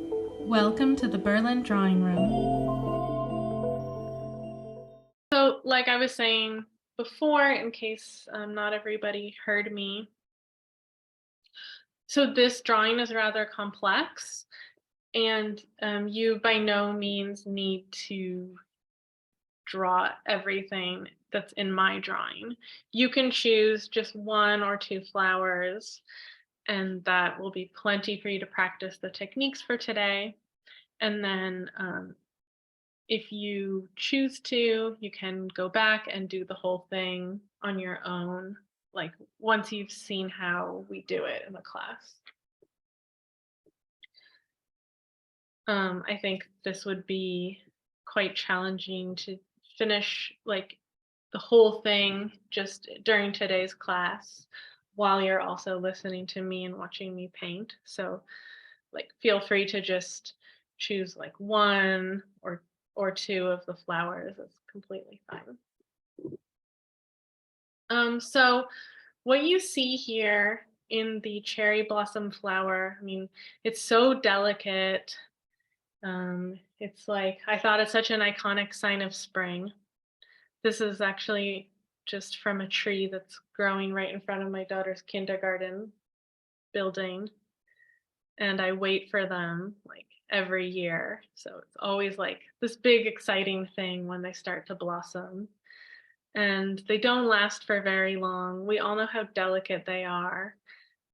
Welcome to the Berlin Drawing Room. So, like I was saying before, in case not everybody heard me, so this drawing is rather complex, and you by no means need to draw everything that's in my drawing. You can choose just one or two flowers, and that will be plenty for you to practice the techniques for today. And then if you choose to, you can go back and do the whole thing on your own, like once you've seen how we do it in the class. I think this would be quite challenging to finish like the whole thing just during today's class while you're also listening to me and watching me paint. So like feel free to just choose like one or two of the flowers. That's completely fine. So what you see here in the cherry blossom flower, I mean, it's so delicate. It's like, I thought it's such an iconic sign of spring. This is actually just from a tree that's growing right in front of my daughter's kindergarten building. And I wait for them like every year. So it's always like this big exciting thing when they start to blossom. And they don't last for very long. We all know how delicate they are.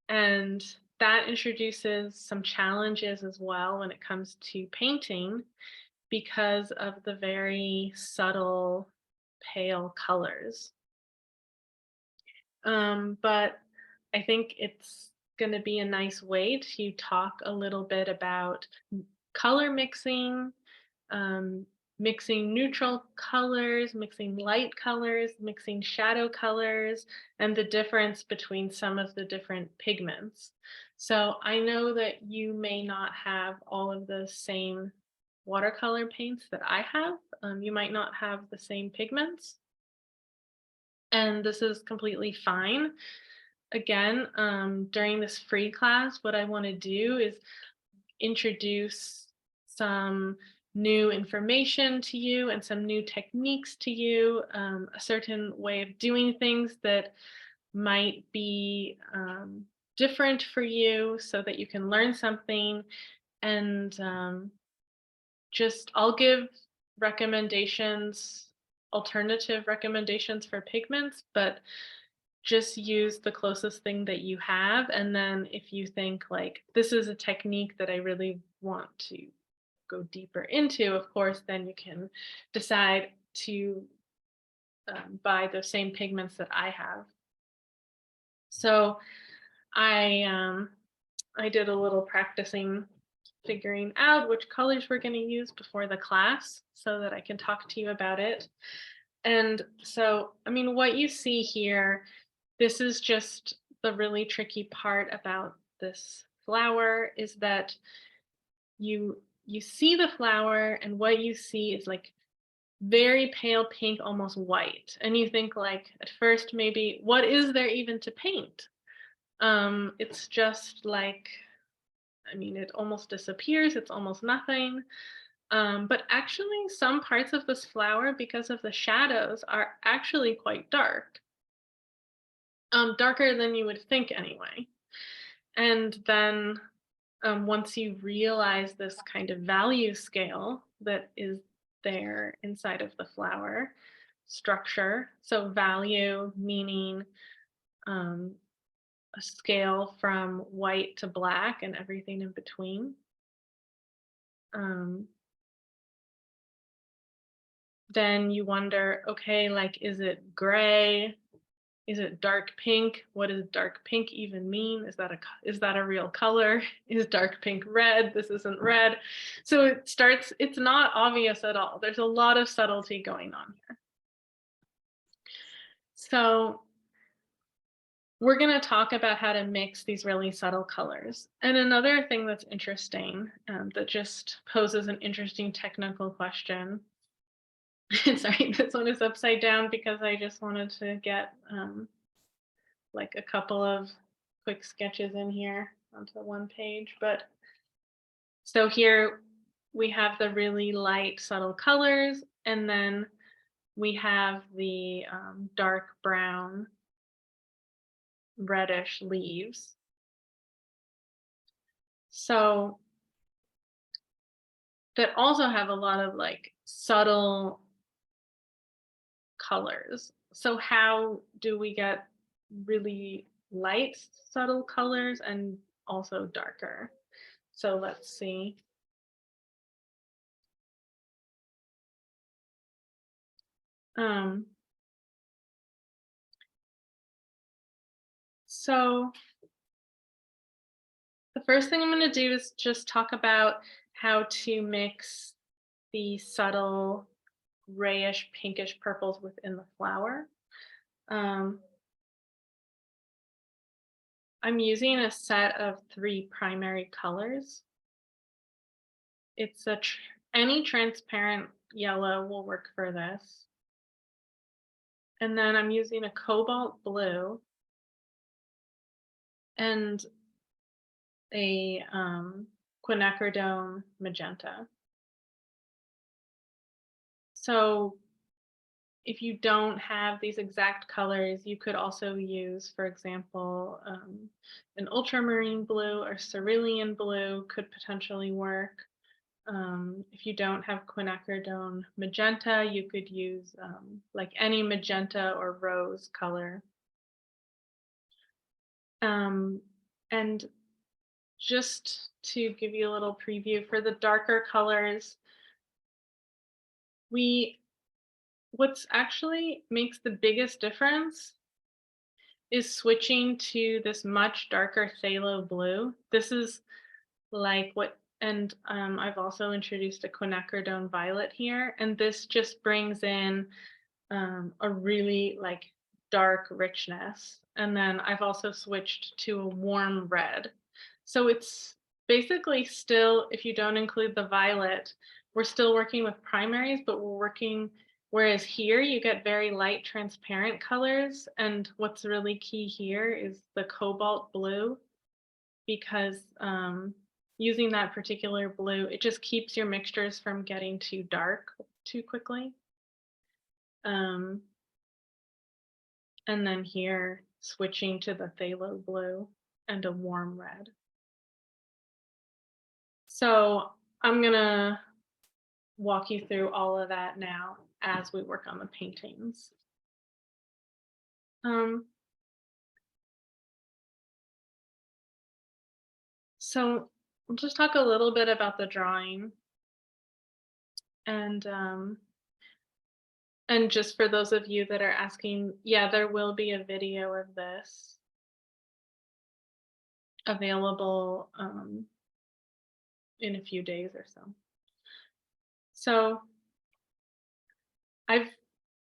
And that introduces some challenges as well when it comes to painting because of the very subtle pale colors. But I think it's going to be a nice way to talk a little bit about color mixing, um, mixing neutral colors, mixing light colors, mixing shadow colors, and the difference between some of the different pigments. So I know that you may not have all of the same watercolor paints that I have. You might not have the same pigments, and this is completely fine. Again, during this free class, what I want to do is introduce some new information to you and some new techniques to you, a certain way of doing things that might be different for you so that you can learn something. And just I'll give recommendations, alternative recommendations for pigments, but just use the closest thing that you have. And then if you think like, this is a technique that I really want to go deeper into, of course, then you can decide to buy the same pigments that I have. So I did a little practicing figuring out which colors we're going to use before the class so that I can talk to you about it. And so, I mean, what you see here, this is just the really tricky part about this flower is that you see the flower and what you see is like very pale pink, almost white. And you think like at first maybe what is there even to paint? It's just like, I mean, it almost disappears, it's almost nothing. But actually some parts of this flower, because of the shadows, are actually quite dark. Darker than you would think anyway. And then once you realize this kind of value scale that is there inside of the flower structure, so value meaning a scale from white to black and everything in between. Um, then you wonder, okay, like, is it gray? Is it dark pink? What does dark pink even mean? Is that a real color? Is dark pink red? This isn't red. So it's not obvious at all. There's a lot of subtlety going on here. So we're going to talk about how to mix these really subtle colors. And another thing that's interesting, that just poses an interesting technical question. Sorry, this one is upside down because I just wanted to get like a couple of quick sketches in here onto one page. But So here we have the really light, subtle colors, and then we have the dark brown, reddish leaves. So that also have a lot of like subtle colors. So how do we get really light, subtle colors and also darker? So let's see. Um, so the first thing I'm going to do is just talk about how to mix the subtle grayish, pinkish purples within the flower. Um, I'm using a set of 3 primary colors. It's any transparent yellow will work for this. And then I'm using a cobalt blue and a quinacridone magenta. So if you don't have these exact colors, you could also use, for example, an ultramarine blue or cerulean blue could potentially work. If you don't have quinacridone magenta, you could use like any magenta or rose color. And just to give you a little preview for the darker colors, what's actually makes the biggest difference is switching to this much darker phthalo blue. This is like what, and I've also introduced a quinacridone violet here, and this just brings in a really like dark richness. And then I've also switched to a warm red. So it's basically still, if you don't include the violet, we're still working with primaries, but we're working, whereas here you get very light transparent colors. And what's really key here is the cobalt blue, because using that particular blue, it just keeps your mixtures from getting too dark too quickly. Um, and then here, switching to the phthalo blue and a warm red. So I'm gonna walk you through all of that now as we work on the paintings. Um, so we'll just talk a little bit about the drawing, and just for those of you that are asking, yeah, there will be a video of this available in a few days or so. So I've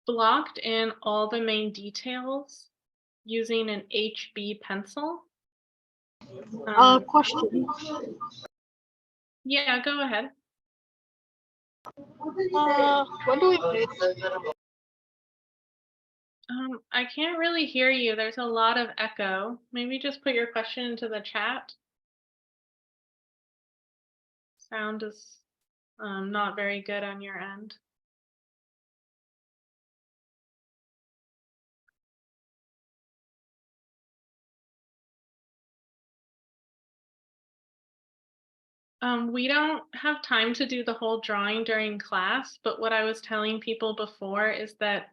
blocked in all the main details using an HB pencil. Question. Yeah, go ahead. When do we paint? I can't really hear you. There's a lot of echo. Maybe just put your question into the chat. Sound is not very good on your end. We don't have time to do the whole drawing during class, but what I was telling people before is that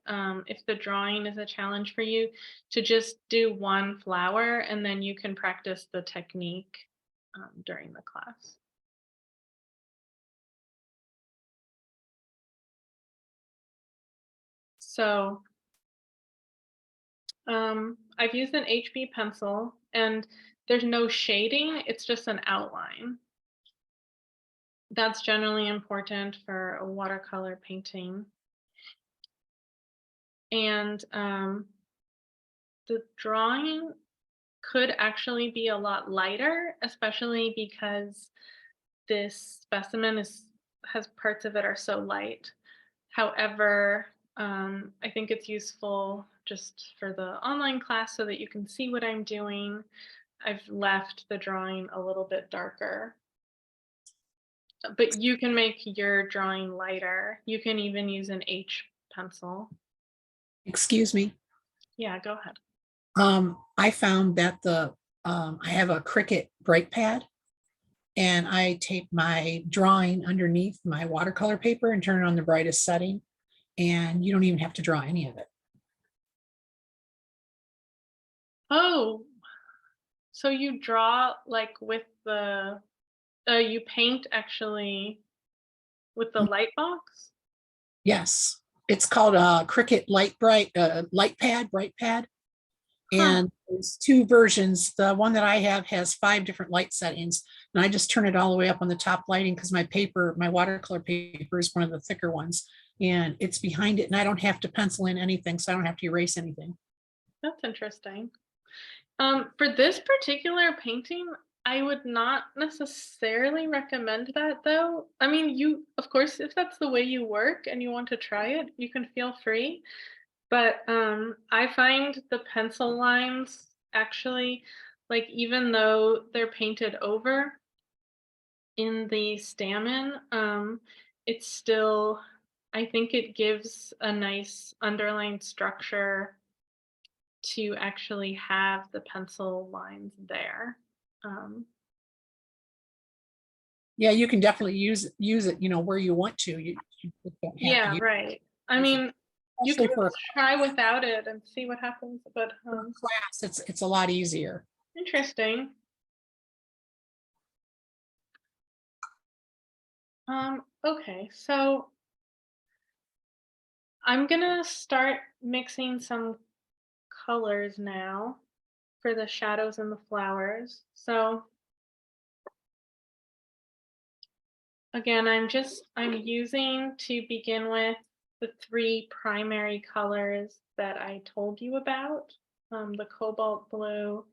if the drawing is a challenge for you, to just do one flower and then you can practice the technique during the class. So I've used an HB pencil and there's no shading, it's just an outline. That's generally important for a watercolor painting. And the drawing could actually be a lot lighter, especially because this specimen has parts of it are so light. However, I think it's useful just for the online class so that you can see what I'm doing. I've left the drawing a little bit darker. but you can make your drawing lighter. You can even use an H pencil. Excuse me. Yeah, go ahead. I found that I have a Cricut brake pad, and I tape my drawing underneath my watercolor paper and turn it on the brightest setting, and you don't even have to draw any of it. Oh, so you draw like with the you paint actually with the light box? Yes, it's called a Cricut light pad, bright pad. Huh. And there's two versions. The one that I have has 5 different light settings, and I just turn it all the way up on the top lighting because my watercolor paper is one of the thicker ones, and it's behind it, and I don't have to pencil in anything, so I don't have to erase anything. That's interesting. For this particular painting, I would not necessarily recommend that though. I mean, you, of course, if that's the way you work and you want to try it, you can feel free. But I find the pencil lines actually, like, even though they're painted over in the stamen, it's still, I think it gives a nice underlying structure to actually have the pencil lines there. Um, Yeah, you can definitely use it, where you want to. You just don't have to yeah, right. I use it, mean, you can especially for a try without it and see what happens, but class. It's a lot easier. interesting. Okay, so I'm gonna start mixing some colors now for the shadows and the flowers. So again, I'm using to begin with the 3 primary colors that I told you about, the cobalt blue,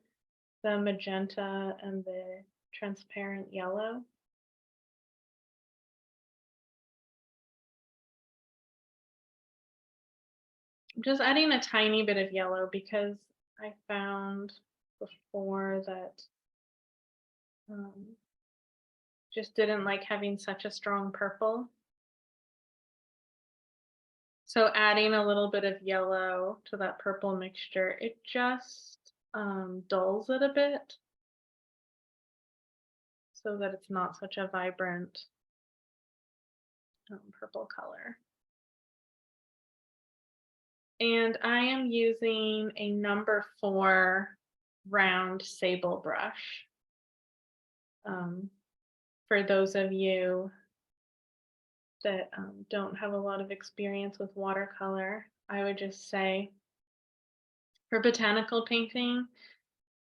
the magenta, and the transparent yellow. I'm just adding a tiny bit of yellow because I found before that um, just didn't like having such a strong purple. So adding a little bit of yellow to that purple mixture, it just dulls it a bit so that it's not such a vibrant purple color. And I am using a number 4 round sable brush. Um, for those of you that don't have a lot of experience with watercolor, I would just say for botanical painting,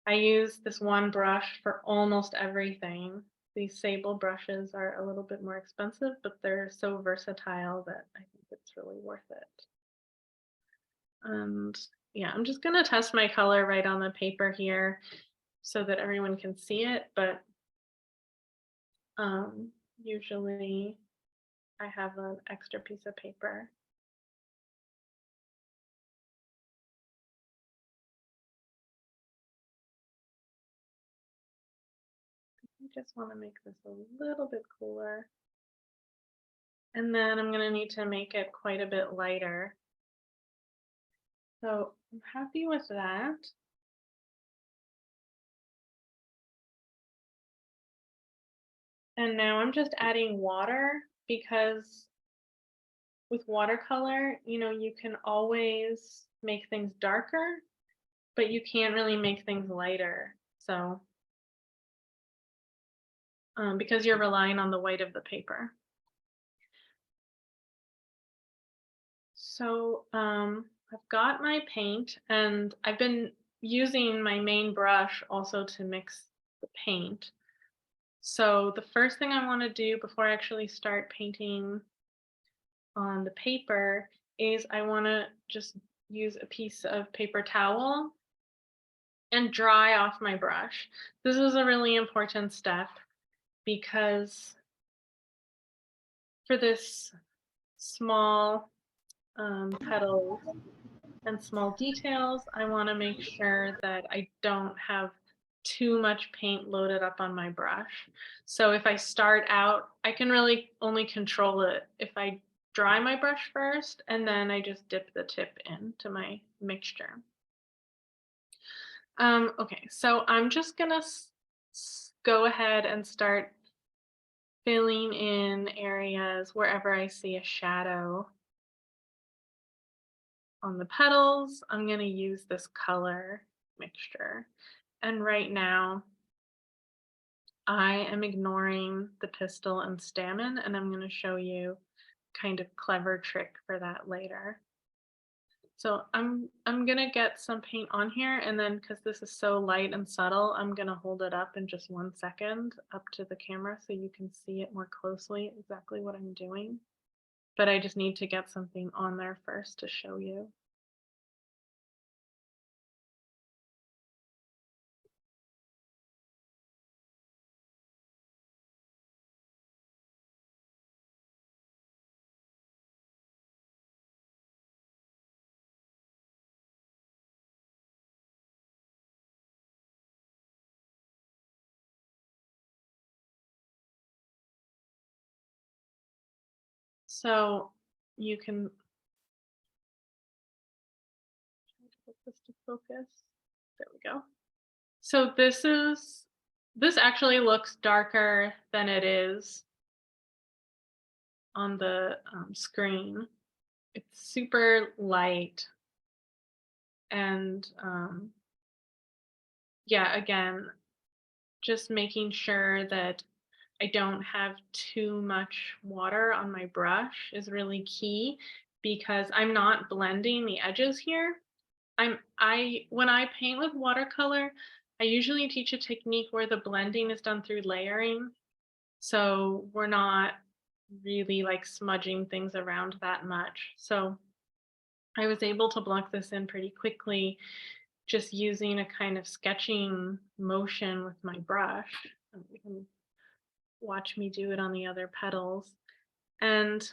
I use this one brush for almost everything. These sable brushes are a little bit more expensive, but they're so versatile that I think it's really worth it. And yeah, I'm just gonna test my color right on the paper here so that everyone can see it, but usually I have an extra piece of paper. I just want to make this a little bit cooler. And then I'm going to need to make it quite a bit lighter. So I'm happy with that. And now I'm just adding water because with watercolor, you can always make things darker, but you can't really make things lighter. So, because you're relying on the white of the paper. So, I've got my paint and I've been using my main brush also to mix the paint. So the first thing I want to do before I actually start painting on the paper is I want to just use a piece of paper towel and dry off my brush. This is a really important step because for this small petals and small details, I want to make sure that I don't have too much paint loaded up on my brush. So if I start out, I can really only control it if I dry my brush first and then I just dip the tip into my mixture. Okay, so I'm just gonna go ahead and start filling in areas wherever I see a shadow on the petals. I'm gonna use this color mixture. And right now, I am ignoring the pistil and stamen, and I'm going to show you kind of clever trick for that later. So I'm going to get some paint on here, and then because this is so light and subtle, I'm going to hold it up in just 1 second up to the camera so you can see it more closely exactly what I'm doing. But I just need to get something on there first to show you. So you can get this to focus. There we go. So this actually looks darker than it is on the screen. It's super light and yeah, again, just making sure that I don't have too much water on my brush is really key because I'm not blending the edges here. When I paint with watercolor, I usually teach a technique where the blending is done through layering. So we're not really like smudging things around that much. So I was able to block this in pretty quickly just using a kind of sketching motion with my brush. You can watch me do it on the other petals. And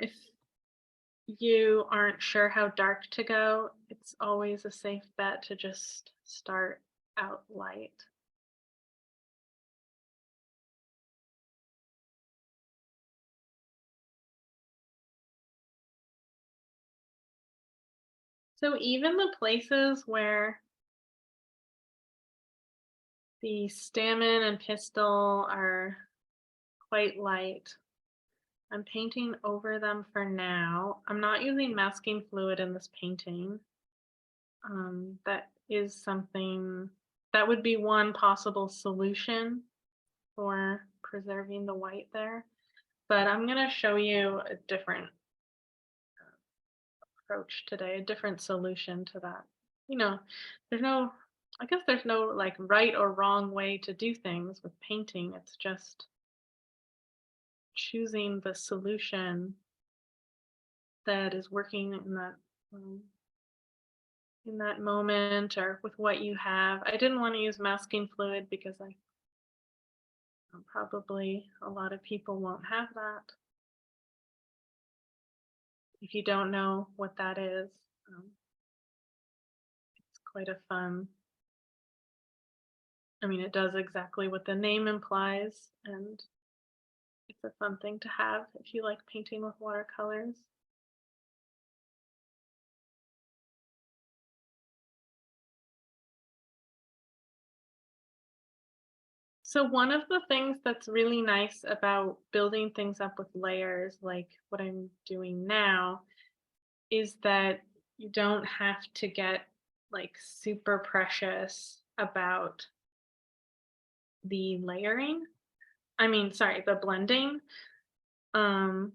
if you aren't sure how dark to go, it's always a safe bet to just start out light. So even the places where the stamen and pistil are quite light, I'm painting over them for now. I'm not using masking fluid in this painting. That is something that would be one possible solution for preserving the white there. But I'm going to show you a different approach today, a different solution to that. You know, I guess there's no like right or wrong way to do things with painting. It's just choosing the solution that is working um, in that moment or with what you have. I didn't want to use masking fluid because probably a lot of people won't have that. If you don't know what that is, it's quite a fun. I mean, it does exactly what the name implies, and it's a fun thing to have if you like painting with watercolors. So one of the things that's really nice about building things up with layers, like what I'm doing now, is that you don't have to get like super precious about the layering. I mean, sorry, the blending. Um,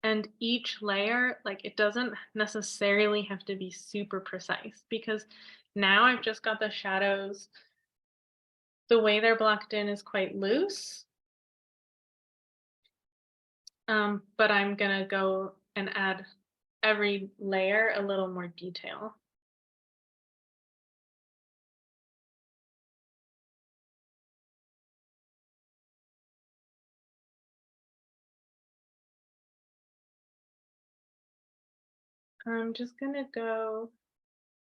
and each layer, like it doesn't necessarily have to be super precise because now I've just got the shadows. The way they're blocked in is quite loose. But I'm gonna go and add every layer a little more detail. I'm just gonna go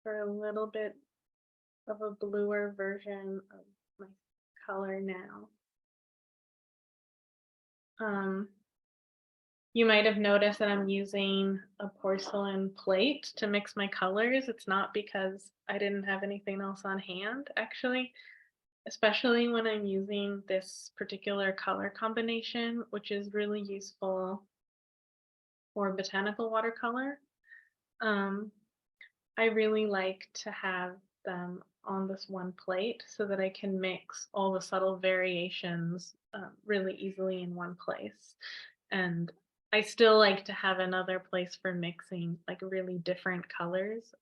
for a little bit of a bluer version of my color now. Um, you might have noticed that I'm using a porcelain plate to mix my colors. It's not because I didn't have anything else on hand, actually, especially when I'm using this particular color combination, which is really useful for botanical watercolor. Um, I really like to have them on this one plate so that I can mix all the subtle variations really easily in one place. And I still like to have another place for mixing like really different colors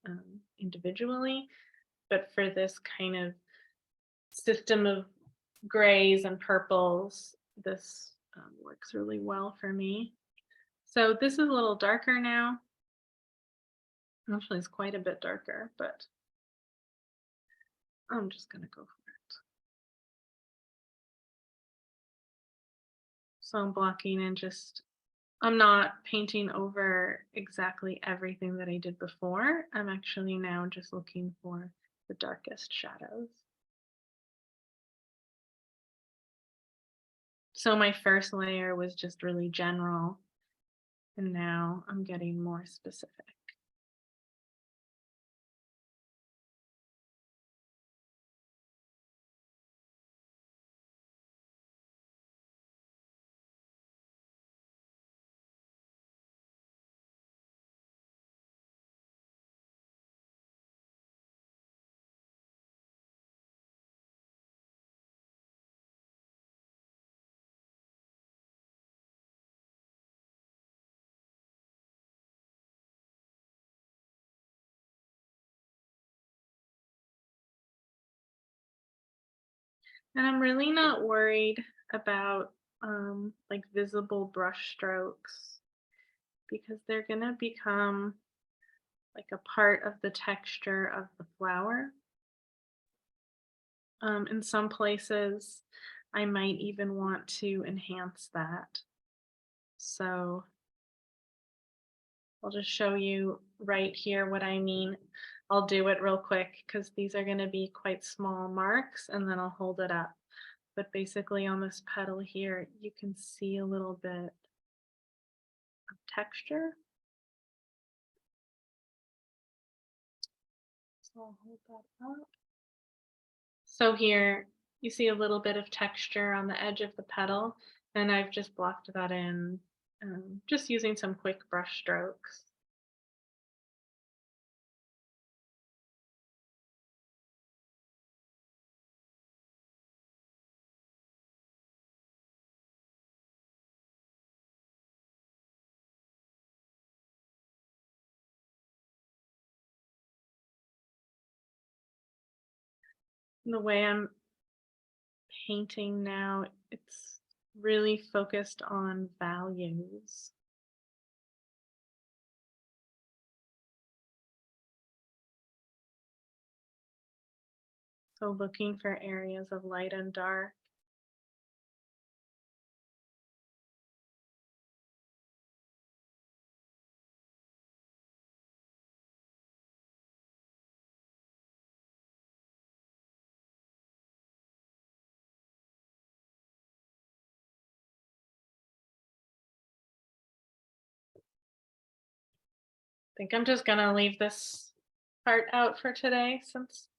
individually. But for this kind of system of grays and purples, this works really well for me. So this is a little darker now. Actually, it's quite a bit darker, but I'm just gonna go for it. So I'm blocking and just, I'm not painting over exactly everything that I did before. I'm actually now just looking for the darkest shadows. So my first layer was just really general, and now I'm getting more specific. And I'm really not worried about like visible brush strokes because they're gonna become like a part of the texture of the flower. In some places, I might even want to enhance that. So I'll just show you right here what I mean. I'll do it real quick because these are going to be quite small marks and then I'll hold it up. But basically on this petal here, you can see a little bit of texture. So I'll hold that up. So here you see a little bit of texture on the edge of the petal, and I've just blocked that in just using some quick brush strokes. And the way I'm painting now, it's really focused on values. So looking for areas of light and dark. I think I'm just gonna leave this part out for today since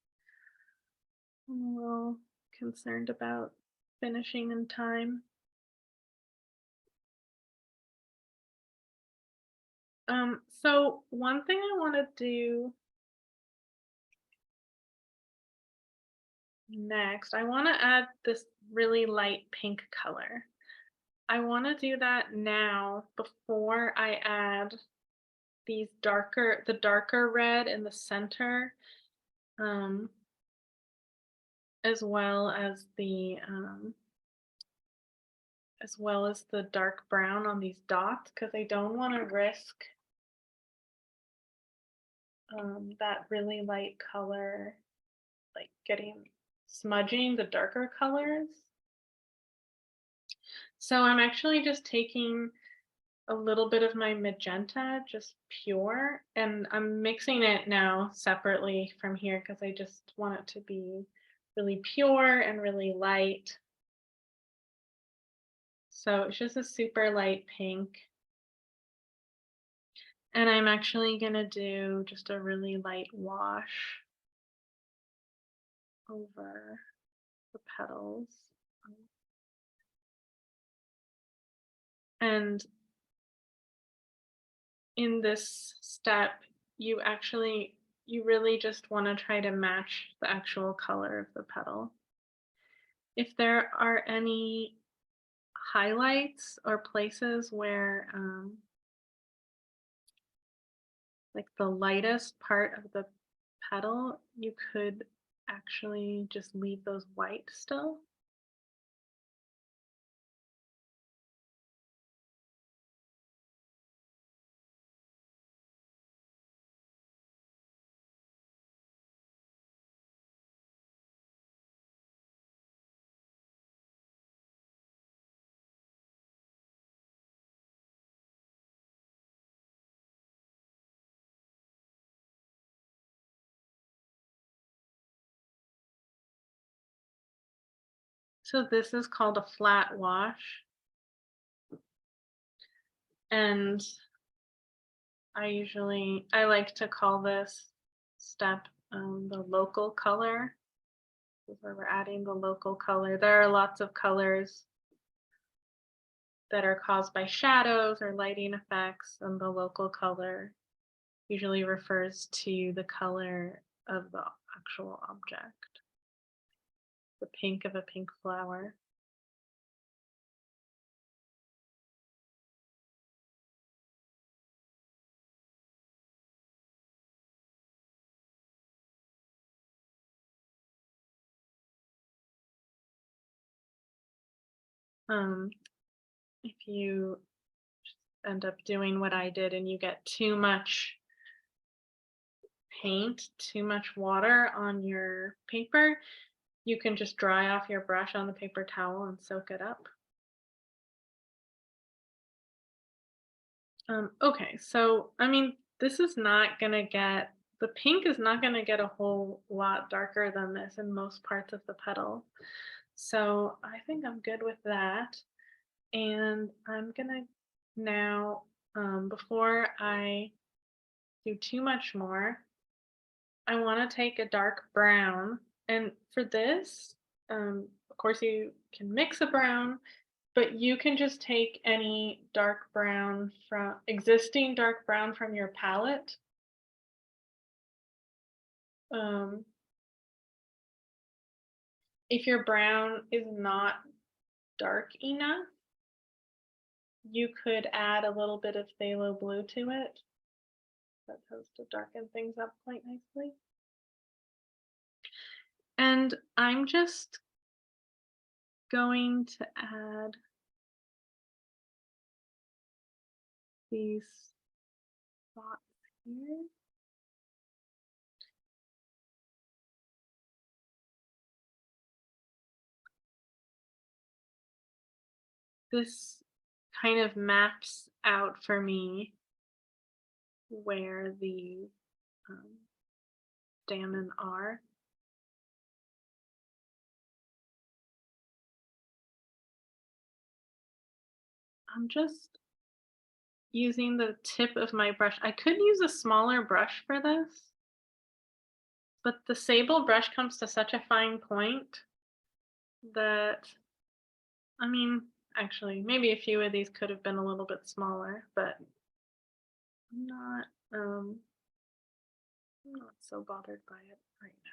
I'm a little concerned about finishing in time. So one thing I want to do next, I want to add this really light pink color. I want to do that now before I add the darker red in the center, um, as well as the dark brown on these dots, because I don't want to risk that really light color like getting smudging the darker colors. So I'm actually just taking a little bit of my magenta, just pure, and I'm mixing it now separately from here because I just want it to be really pure and really light. So it's just a super light pink. And I'm actually gonna do just a really light wash over the petals. And in this step, you really just want to try to match the actual color of the petal. If there are any highlights or places where like the lightest part of the petal, you could actually just leave those white still. So this is called a flat wash. And I like to call this step the local color. This is where we're adding the local color. There are lots of colors that are caused by shadows or lighting effects, and the local color usually refers to the color of the actual object, the pink of a pink flower. Um, if you end up doing what I did and you get too much paint, too much water on your paper, you can just dry off your brush on the paper towel and soak it up. Okay, so I mean, this is not gonna get the pink is not gonna get a whole lot darker than this in most parts of the petal. So I think I'm good with that. And I'm gonna now, before I do too much more, I want to take a dark brown. And for this, of course, you can mix a brown, but you can just take any dark brown from existing dark brown from your palette. Um, if your brown is not dark enough, you could add a little bit of phthalo blue to it. That tends to darken things up quite nicely. And I'm just going to add these spots here. This kind of maps out for me where the um, salmon are. I'm just using the tip of my brush. I could use a smaller brush for this, but the sable brush comes to such a fine point that, I mean, actually, maybe a few of these could have been a little bit smaller, but I'm not, um, I'm not so bothered by it right now.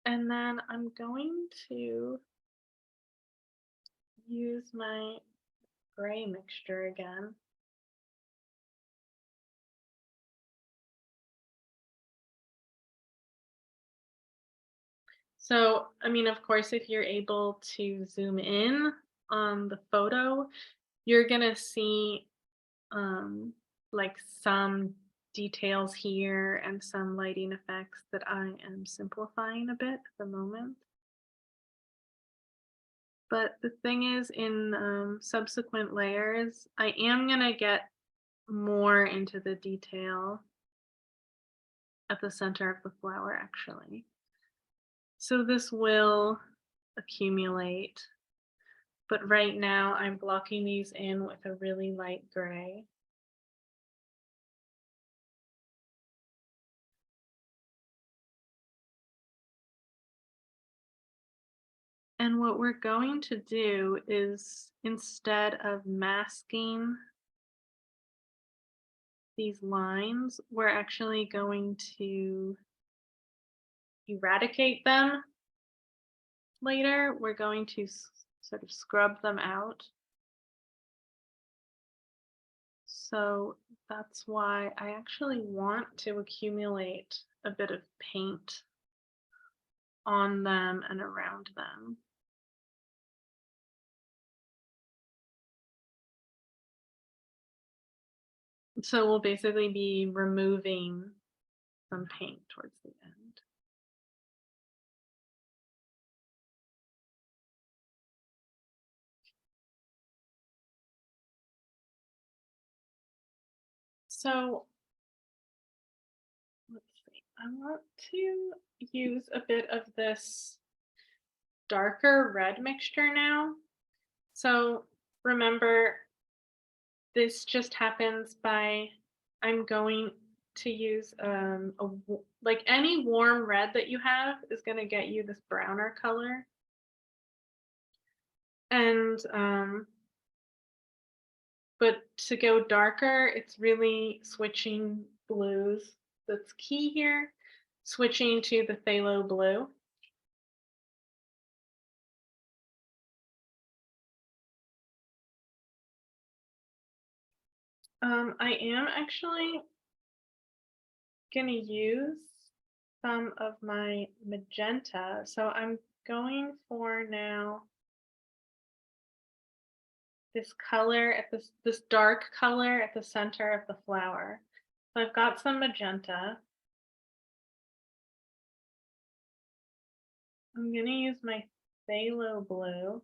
And then I'm going to use my gray mixture again. So, I mean, of course, if you're able to zoom in on the photo, you're gonna see like some details here and some lighting effects that I am simplifying a bit at the moment. But the thing is, in subsequent layers, I am going to get more into the detail at the center of the flower, actually. So this will accumulate, but right now I'm blocking these in with a really light gray. And what we're going to do is, instead of masking these lines, we're actually going to eradicate them later. We're going to sort of scrub them out. So that's why I actually want to accumulate a bit of paint on them and around them. So we'll basically be removing some paint towards the end. So let's see, I want to use a bit of this darker red mixture now. So remember, this just happens by, I'm going to use like any warm red that you have is going to get you this browner color. And but to go darker, it's really switching blues that's key here, switching to the phthalo blue. I am actually going to use some of my magenta. So I'm going for now this color at this dark color at the center of the flower. So I've got some magenta. I'm going to use my phthalo blue.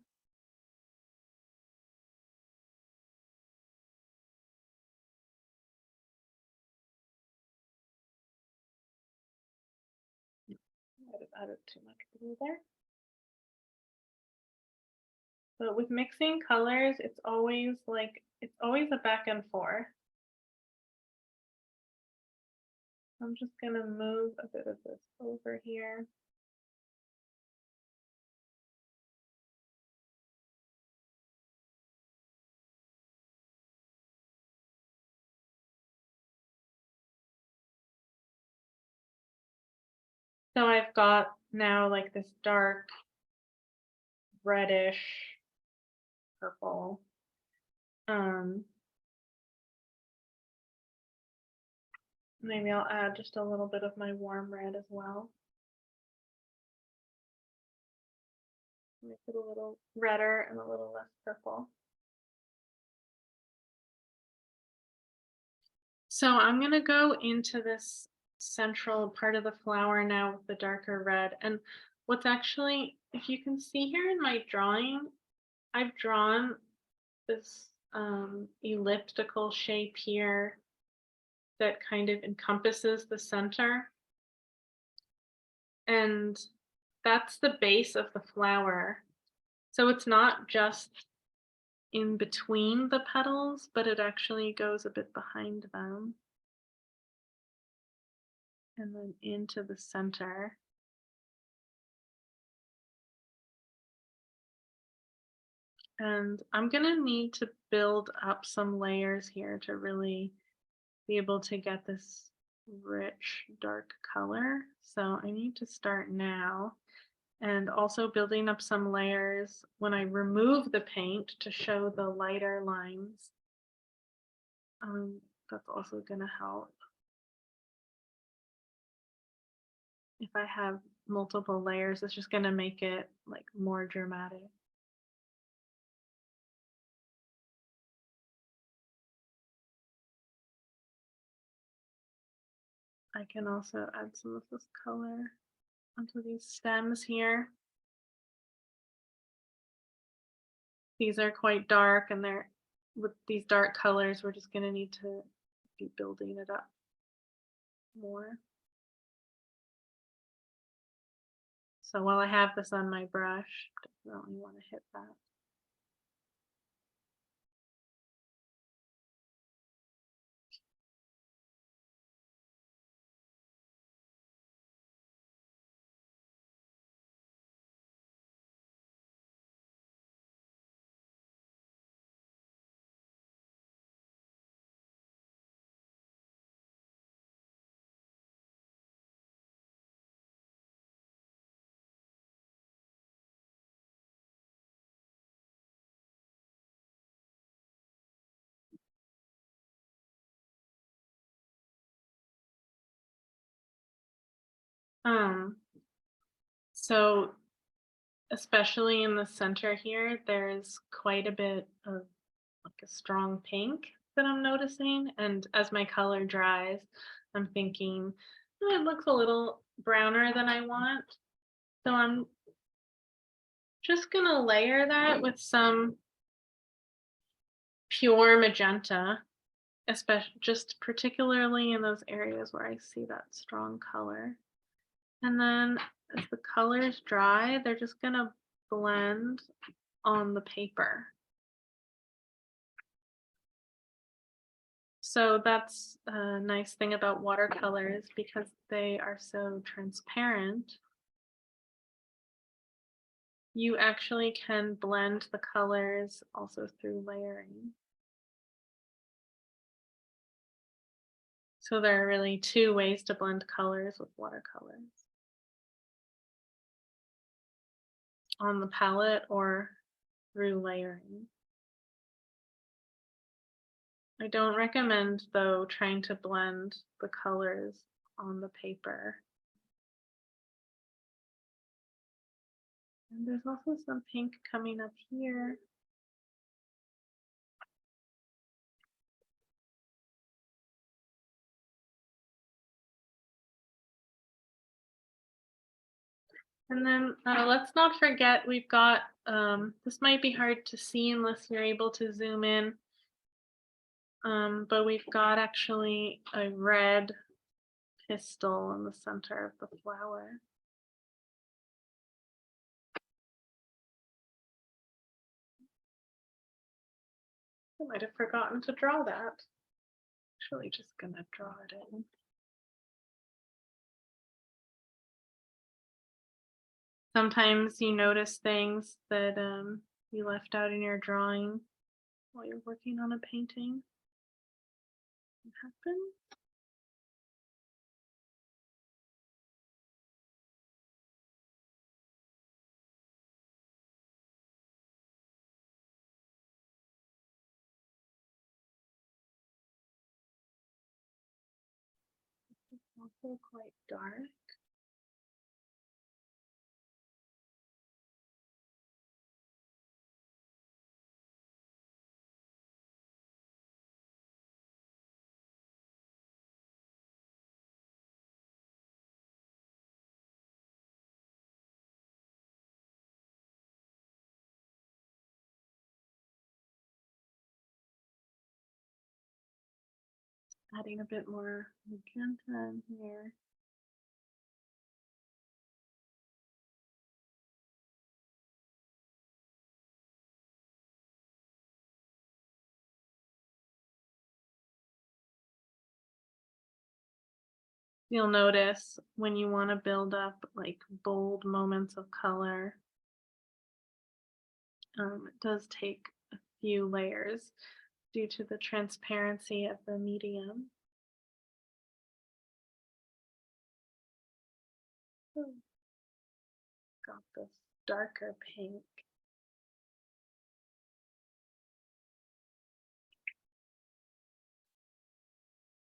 I've added too much blue there. But with mixing colors, it's always a back and forth. I'm just going to move a bit of this over here. So I've got now like this dark reddish purple. Maybe I'll add just a little bit of my warm red as well. Make it a little redder and a little less purple. So I'm going to go into this central part of the flower now with the darker red. And what's actually, if you can see here in my drawing, I've drawn this elliptical shape here that kind of encompasses the center. And that's the base of the flower. So it's not just in between the petals, but it actually goes a bit behind them. And then into the center. And I'm going to need to build up some layers here to really be able to get this rich dark color. So I need to start now, and also building up some layers when I remove the paint to show the lighter lines. That's also going to help. If I have multiple layers, it's just going to make it like more dramatic. I can also add some of this color onto these stems here. These are quite dark, and they're with these dark colors, we're just going to need to be building it up more. So while I have this on my brush, definitely want to hit that. So especially in the center here, there's quite a bit of like a strong pink that I'm noticing. And as my color dries, I'm thinking, "Oh, it looks a little browner than I want." So I'm just gonna layer that with some pure magenta, especially just particularly in those areas where I see that strong color. And then as the colors dry, they're just gonna blend on the paper. So that's a nice thing about watercolors because they are so transparent. You actually can blend the colors also through layering. So there are really two ways to blend colors with watercolors. On the palette or through layering. I don't recommend, though, trying to blend the colors on the paper. And there's also some pink coming up here. And then let's not forget we've got, this might be hard to see unless you're able to zoom in, but we've got actually a red pistil in the center of the flower. I might have forgotten to draw that. Actually, just gonna draw it in. Sometimes you notice things that you left out in your drawing while you're working on a painting. It happens. It's also quite dark. Adding a bit more magenta in here. You'll notice when you want to build up like bold moments of color, it does take a few layers due to the transparency of the medium. Oh, got this darker pink.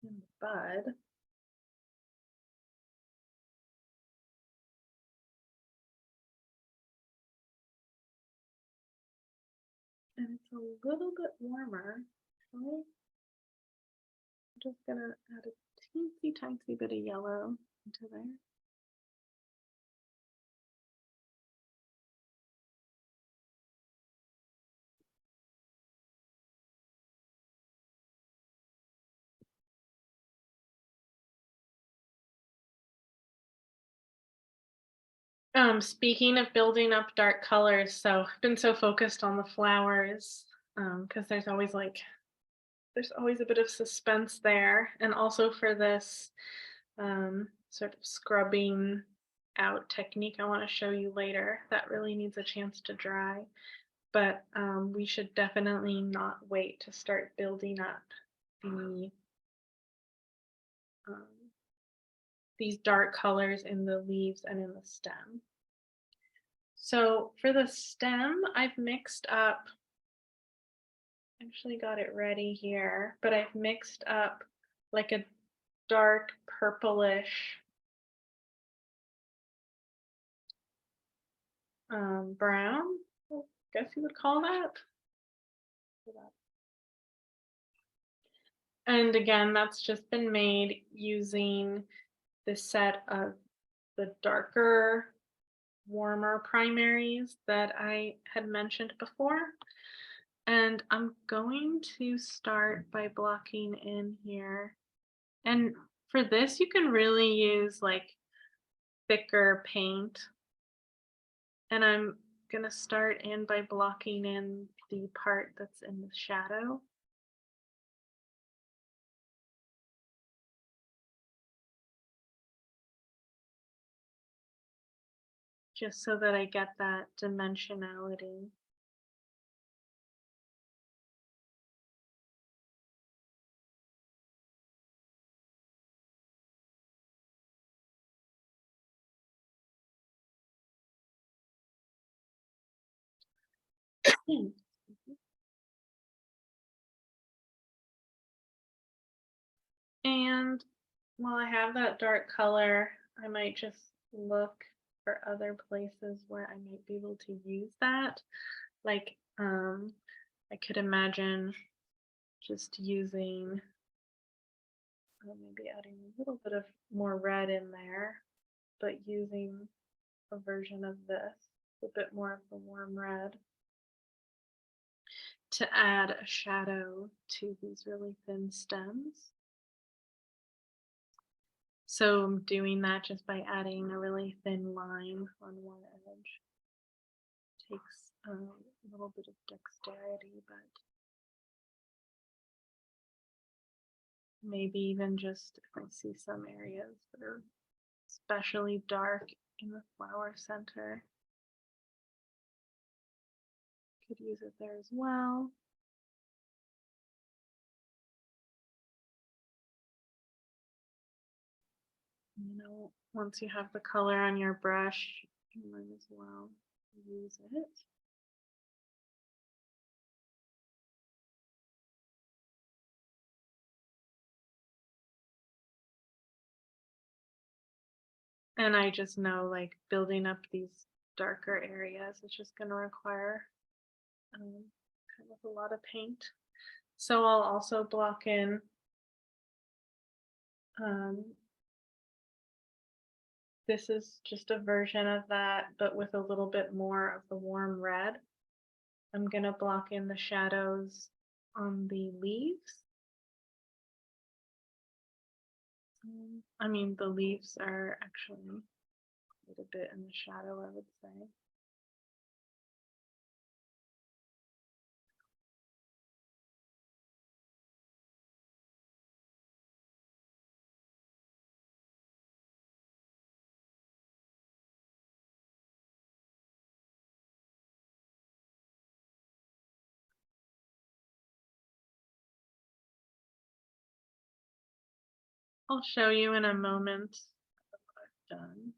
In the bud. And it's a little bit warmer. Actually. I'm just gonna add a teensy tiny bit of yellow into there. Speaking of building up dark colors, so I've been so focused on the flowers, because there's always a bit of suspense there, and also for this sort of scrubbing out technique I want to show you later that really needs a chance to dry. But we should definitely not wait to start building up the um, these dark colors in the leaves and in the stem. So for the stem, I've mixed up, actually got it ready here, but I've mixed up like a dark purplish brown, I guess you would call that. And again, that's just been made using the set of the darker, warmer primaries that I had mentioned before. And I'm going to start by blocking in here. And for this, you can really use like thicker paint. And I'm going to start in by blocking in the part that's in the shadow. Just so that I get that dimensionality. And while I have that dark color, I might just look for other places where I might be able to use that. Like, I could imagine just using, maybe adding a little bit of more red in there, but using a version of this, a bit more of the warm red, to add a shadow to these really thin stems. So I'm doing that just by adding a really thin line on one edge. Takes a little bit of dexterity, but maybe even just if I see some areas that are especially dark in the flower center, could use it there as well. You know, once you have the color on your brush, you might as well use it. And I just know, like, building up these darker areas is just going to require kind of a lot of paint. So I'll also block in this is just a version of that, but with a little bit more of the warm red. I'm going to block in the shadows on the leaves. I mean, the leaves are actually quite a bit in the shadow, I would say. I'll show you in a moment what I've done.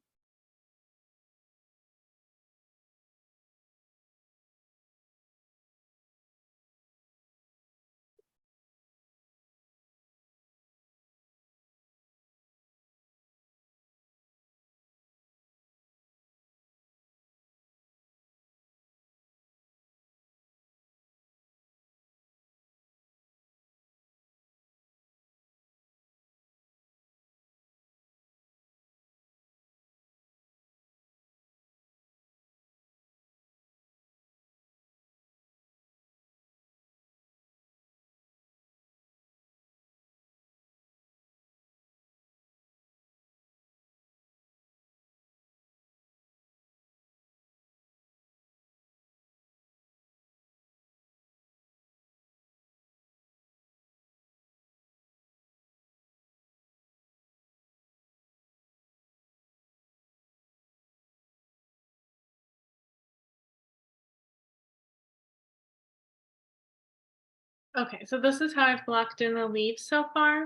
Okay, so this is how I've blocked in the leaves so far.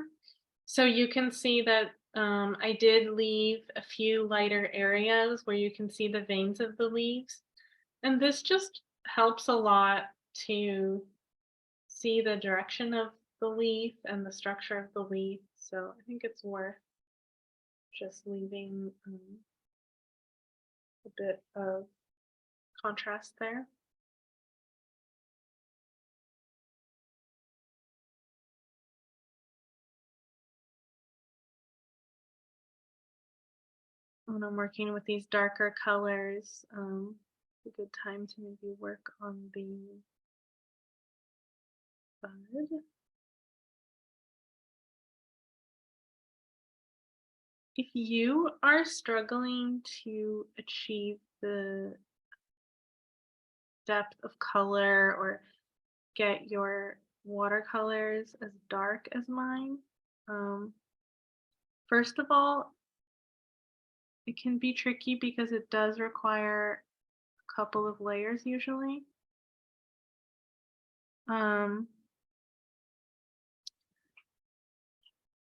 So you can see that I did leave a few lighter areas where you can see the veins of the leaves. And this just helps a lot to see the direction of the leaf and the structure of the leaf. So I think it's worth just leaving a bit of contrast there. When I'm working with these darker colors, it's a good time to maybe work on the bud. If you are struggling to achieve the depth of color or get your watercolors as dark as mine, um, first of all, it can be tricky because it does require a couple of layers usually. Um,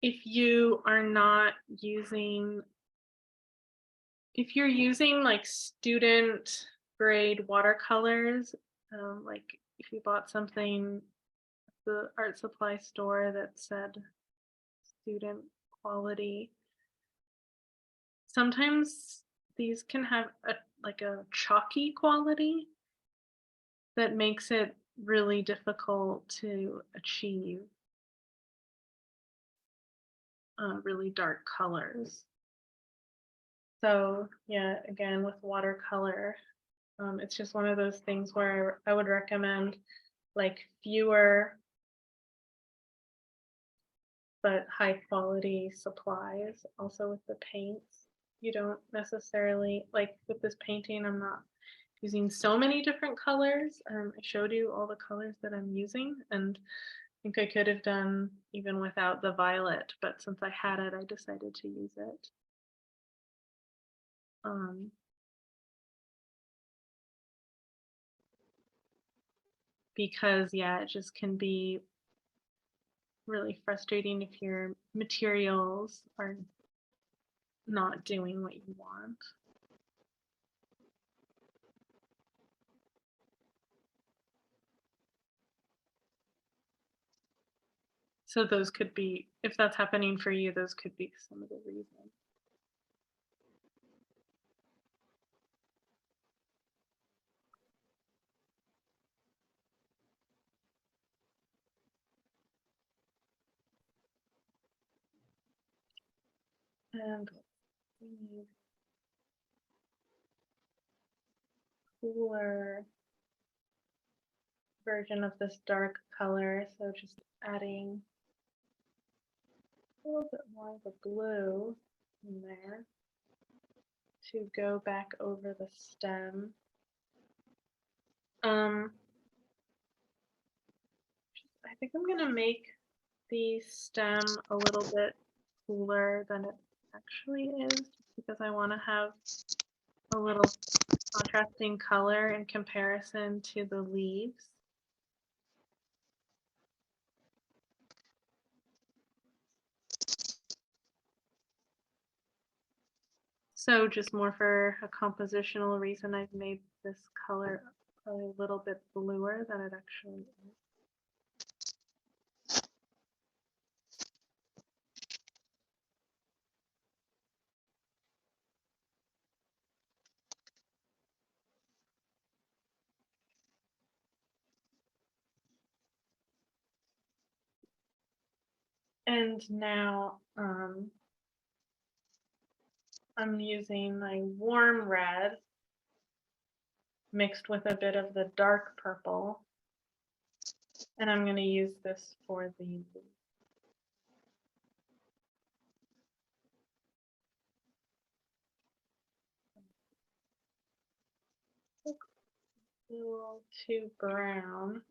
if you are not using, if you're using like student grade watercolors, like if you bought something at the art supply store that said student quality, sometimes these can have like a chalky quality that makes it really difficult to achieve really dark colors. So yeah, again with watercolor, it's just one of those things where I would recommend like fewer but high quality supplies. Also with the paints, you don't necessarily, like with this painting, I'm not using so many different colors. I showed you all the colors that I'm using, and I think I could have done even without the violet, but since I had it, I decided to use it. Um, because yeah, it just can be really frustrating if your materials are not doing what you want. So those could be, if that's happening for you, those could be some of the reasons. And we need cooler version of this dark color. So just adding a little bit more of the blue in there to go back over the stem. I think I'm gonna make the stem a little bit cooler than it actually is, just because I want to have a little contrasting color in comparison to the leaves. So just more for a compositional reason, I've made this color a little bit bluer than it actually is. And now I'm using my warm red mixed with a bit of the dark purple. And I'm going to use this for the a little too brown.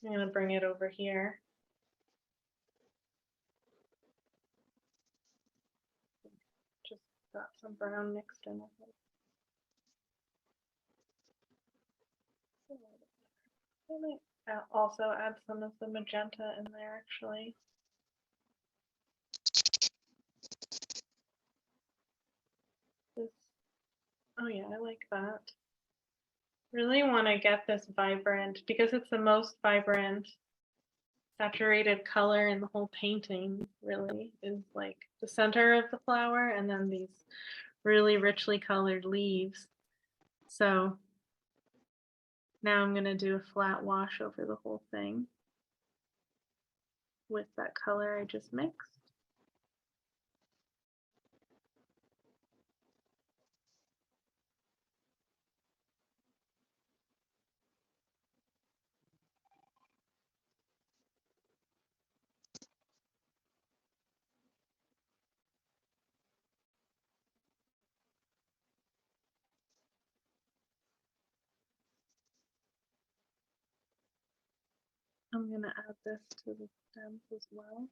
I'm going to bring it over here. Just got some brown mixed in with it. I might also add some of the magenta in there actually. This, oh yeah, I like that. Really want to get this vibrant because it's the most vibrant saturated color in the whole painting, really, is like the center of the flower and then these really richly colored leaves. So now I'm going to do a flat wash over the whole thing with that color I just mixed. I'm going to add this to the stems as well.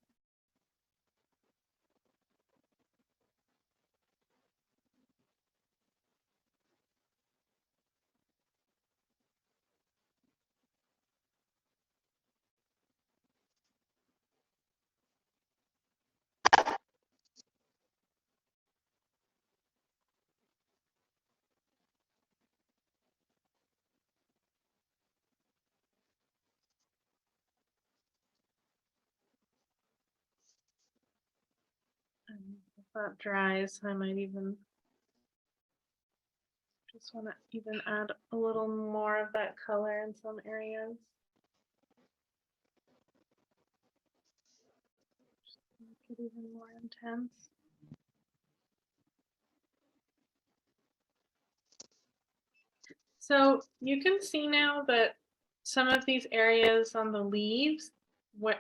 And if that dries, I might even just want to even add a little more of that color in some areas. Just make it even more intense. So you can see now that some of these areas on the leaves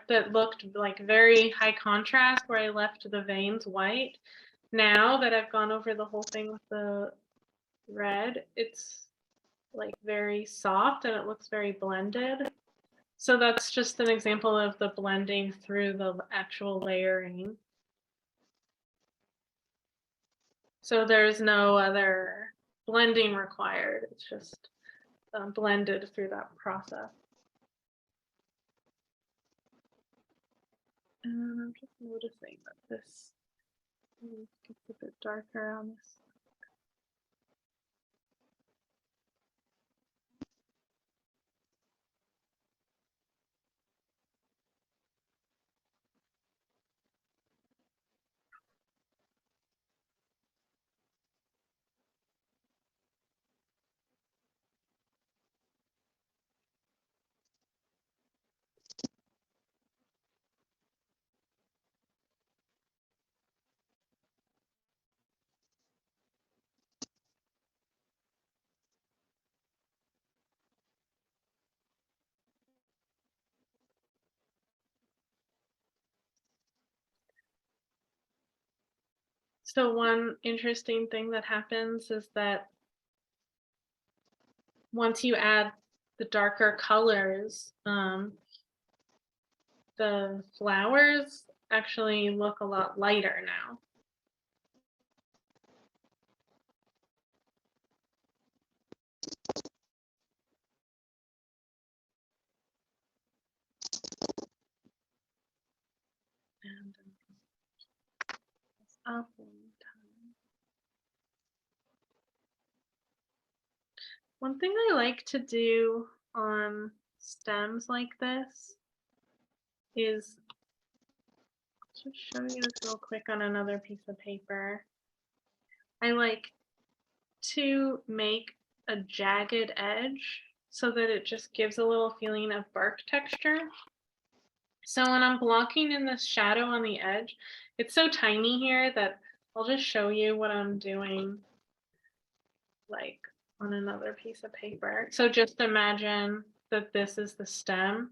that looked like very high contrast where I left the veins white, now that I've gone over the whole thing with the red, it's like very soft and it looks very blended. So that's just an example of the blending through the actual layering. So there's no other blending required. It's just blended through that process. And I'm just noticing that this gets a bit darker on this. So one interesting thing that happens is that once you add the darker colors, the flowers actually look a lot lighter now. And up one time. One thing I like to do on stems like this is just show you this real quick on another piece of paper. I like to make a jagged edge so that it just gives a little feeling of bark texture. So when I'm blocking in this shadow on the edge, it's so tiny here that I'll just show you what I'm doing like on another piece of paper. So just imagine that this is the stem.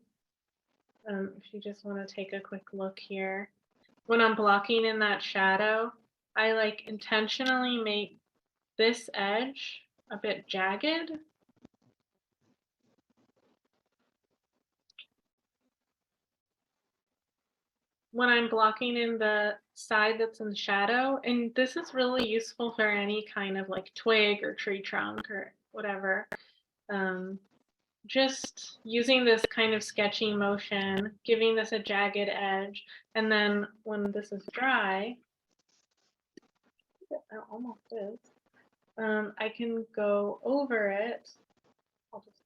If you just want to take a quick look here, when I'm blocking in that shadow, I like intentionally make this edge a bit jagged. When I'm blocking in the side that's in shadow, and this is really useful for any kind of like twig or tree trunk or whatever. just using this kind of sketchy motion, giving this a jagged edge, and then when this is dry, it almost is, I can go over it. I'll just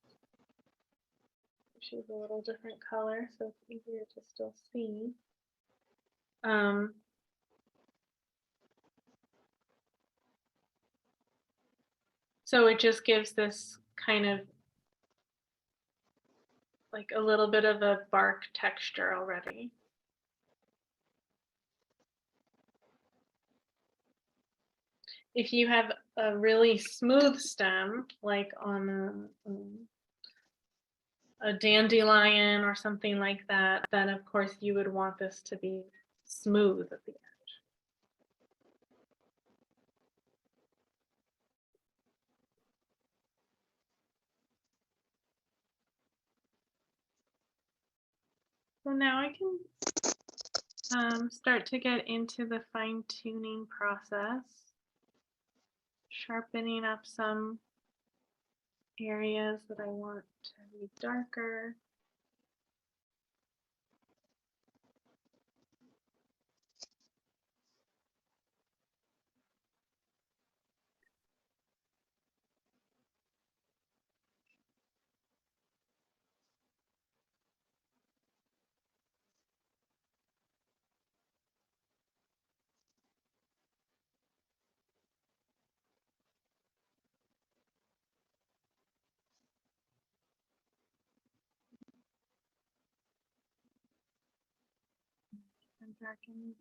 choose a little different color so it's easier to still see. So it just gives this kind of like a little bit of a bark texture already. If you have a really smooth stem, like on a dandelion or something like that, then of course you would want this to be smooth at the end. So now I can start to get into the fine-tuning process, sharpening up some areas that I want to be darker. And darken.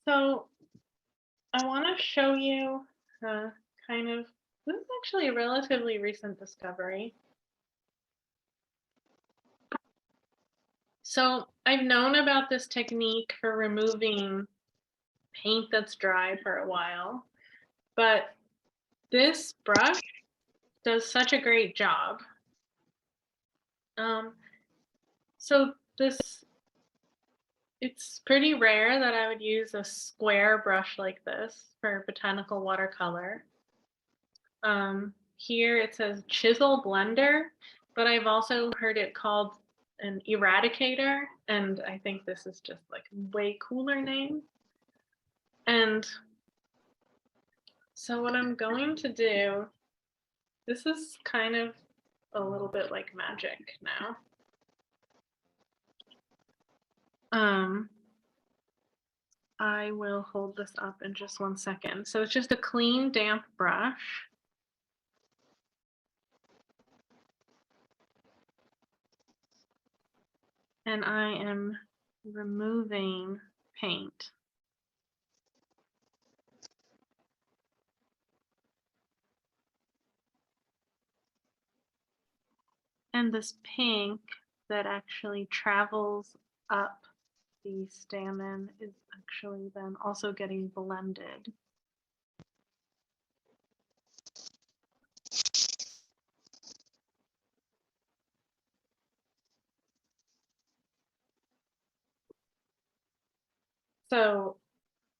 So I want to show you kind of, this is actually a relatively recent discovery. So I've known about this technique for removing paint that's dry for a while, but this brush does such a great job. So it's pretty rare that I would use a square brush like this for botanical watercolor. Here it says chisel blender, but I've also heard it called an eradicator, and I think this is just like a way cooler name. And so what I'm going to do, this is kind of a little bit like magic now. I will hold this up in just 1 second. So it's just a clean, damp brush. And I am removing paint. And this pink that actually travels up the stamen is actually then also getting blended. So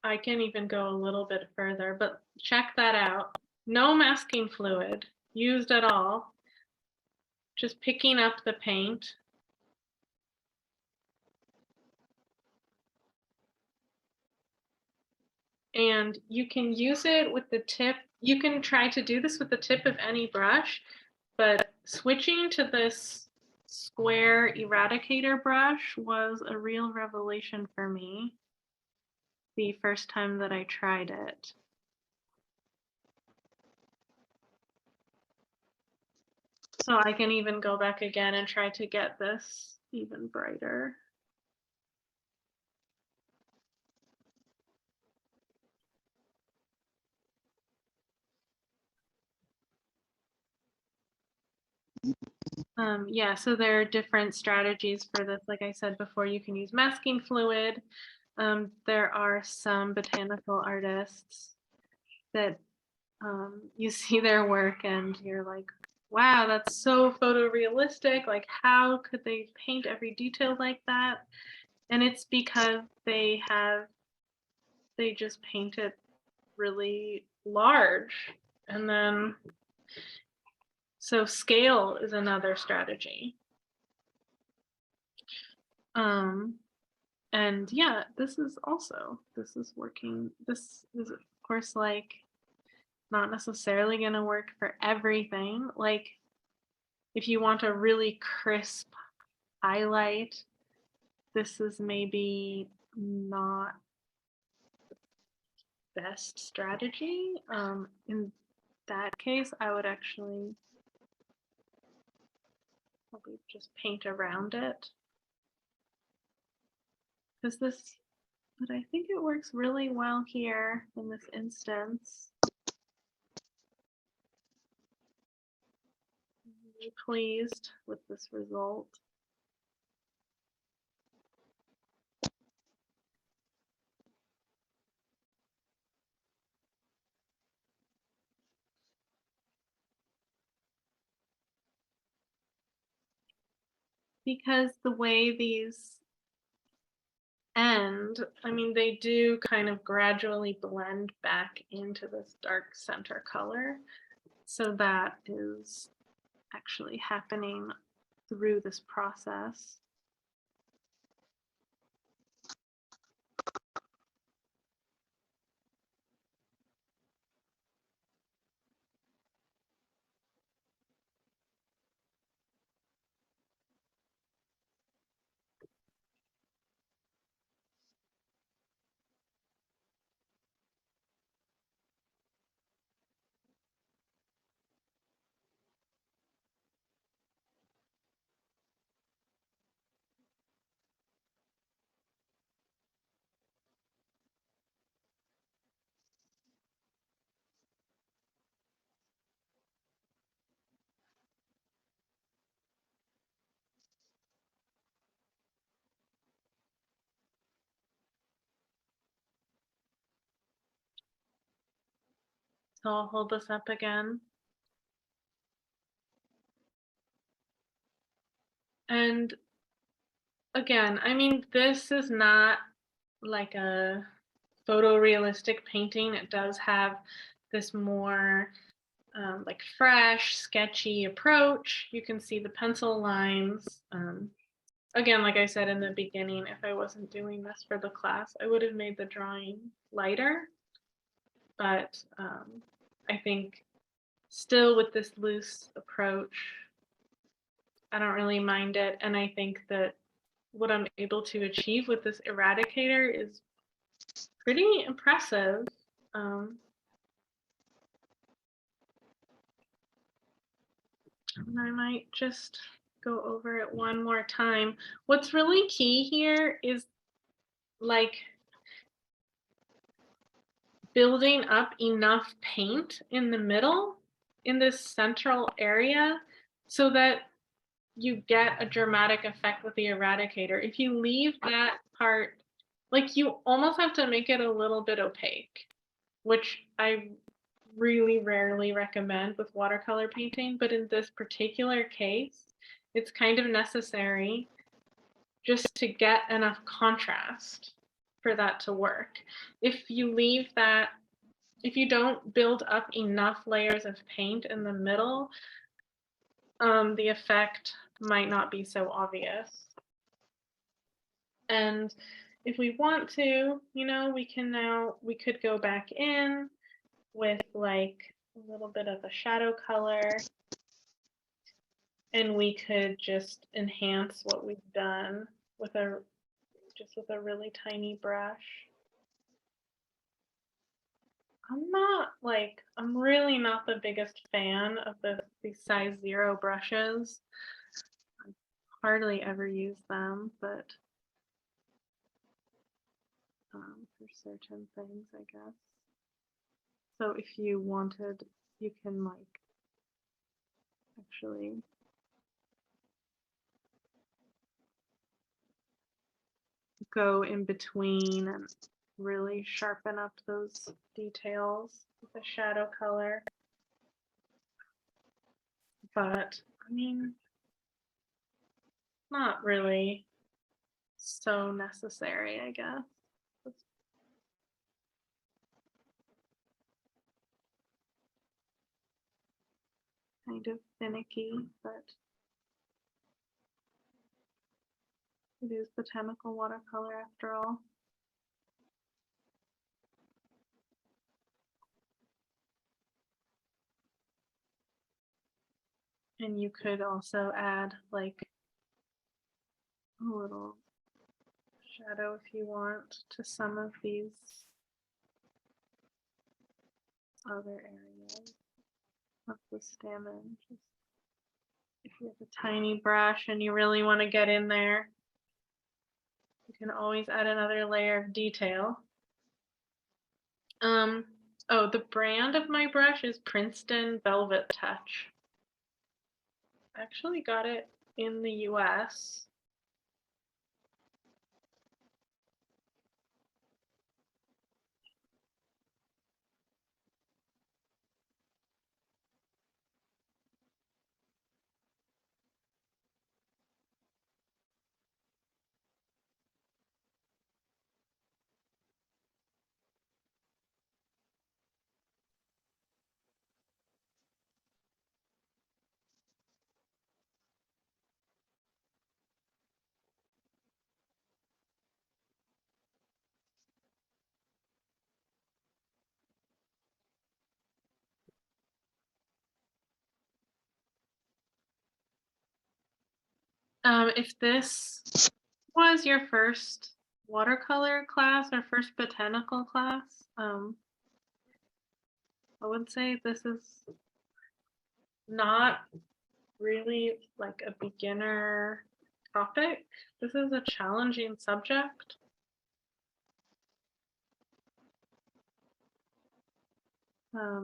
I can even go a little bit further, but check that out. No masking fluid used at all. Just picking up the paint. And you can use it with the tip. You can try to do this with the tip of any brush, but switching to this square eradicator brush was a real revelation for me the first time that I tried it. So I can even go back again and try to get this even brighter. Yeah, so there are different strategies for this. Like I said before, you can use masking fluid. There are some botanical artists that you see their work and you're like, wow, that's so photorealistic. Like, how could they paint every detail like that? And it's because they just paint it really large. And then, so scale is another strategy. And yeah, this is working. This is, of course, like not necessarily going to work for everything. Like, if you want a really crisp highlight, this is maybe not the best strategy. In that case, I would actually probably just paint around it. Because this, but I think it works really well here in this instance. I'm really pleased with this result. Because the way these end, I mean, they do kind of gradually blend back into this dark center color. So that is actually happening through this process. So I'll hold this up again. And again, I mean, this is not like a photorealistic painting. It does have this more like fresh, sketchy approach. You can see the pencil lines. Again, like I said in the beginning, if I wasn't doing this for the class, I would have made the drawing lighter. But I think still with this loose approach, I don't really mind it. And I think that what I'm able to achieve with this eradicator is pretty impressive. And I might just go over it one more time. What's really key here is like building up enough paint in the middle in this central area so that you get a dramatic effect with the eradicator. If you leave that part, like you almost have to make it a little bit opaque, which I really rarely recommend with watercolor painting, but in this particular case, it's kind of necessary just to get enough contrast for that to work. If you leave that, if you don't build up enough layers of paint in the middle, the effect might not be so obvious. And if we want to, you know, we could go back in with like a little bit of a shadow color, and we could just enhance what we've done with a really tiny brush. I'm really not the biggest fan of these size 0 brushes. I hardly ever use them, but for certain things, I guess. So if you wanted, you can like actually go in between and really sharpen up those details with a shadow color. but I mean, not really so necessary, I guess. It's kind of finicky, but it is botanical watercolor after all. And you could also add like a little shadow if you want to some of these other areas of the stammen. Just if you have a tiny brush and you really want to get in there, you can always add another layer of detail. Oh, the brand of my brush is Princeton Velvet Touch. I actually got it in the US. If this was your first watercolor class or first botanical class, I would say this is not really like a beginner topic. This is a challenging subject.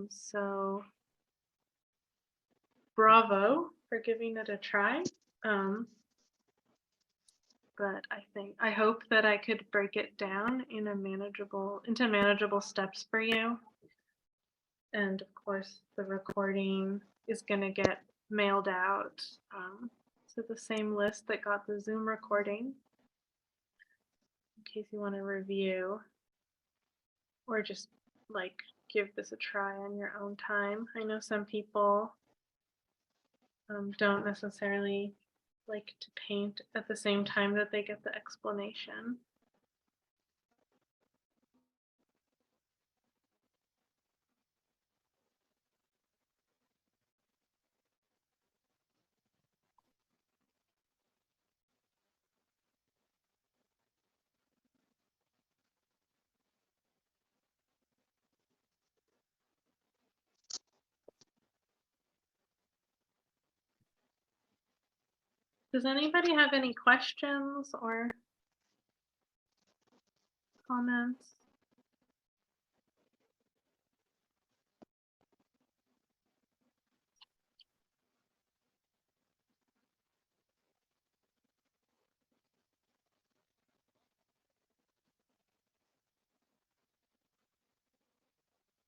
So bravo for giving it a try. But I hope that I could break it down in into manageable steps for you. And of course, the recording is going to get mailed out to the same list that got the Zoom recording, in case you want to review or just like give this a try on your own time. I know some people don't necessarily like to paint at the same time that they get the explanation. Does anybody have any questions or comments?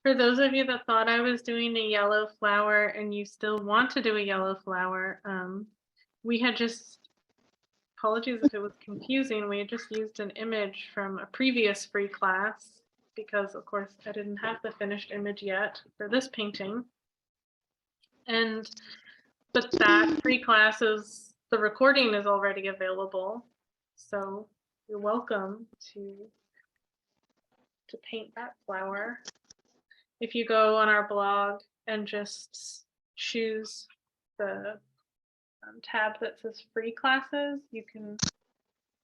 For those of you that thought I was doing a yellow flower and you still want to do a yellow flower, we had just, apologies if it was confusing, we had just used an image from a previous free class because of course I didn't have the finished image yet for this painting. But that free class the recording is already available. So you're welcome to paint that flower. If you go on our blog and just choose the tab that says free classes, you can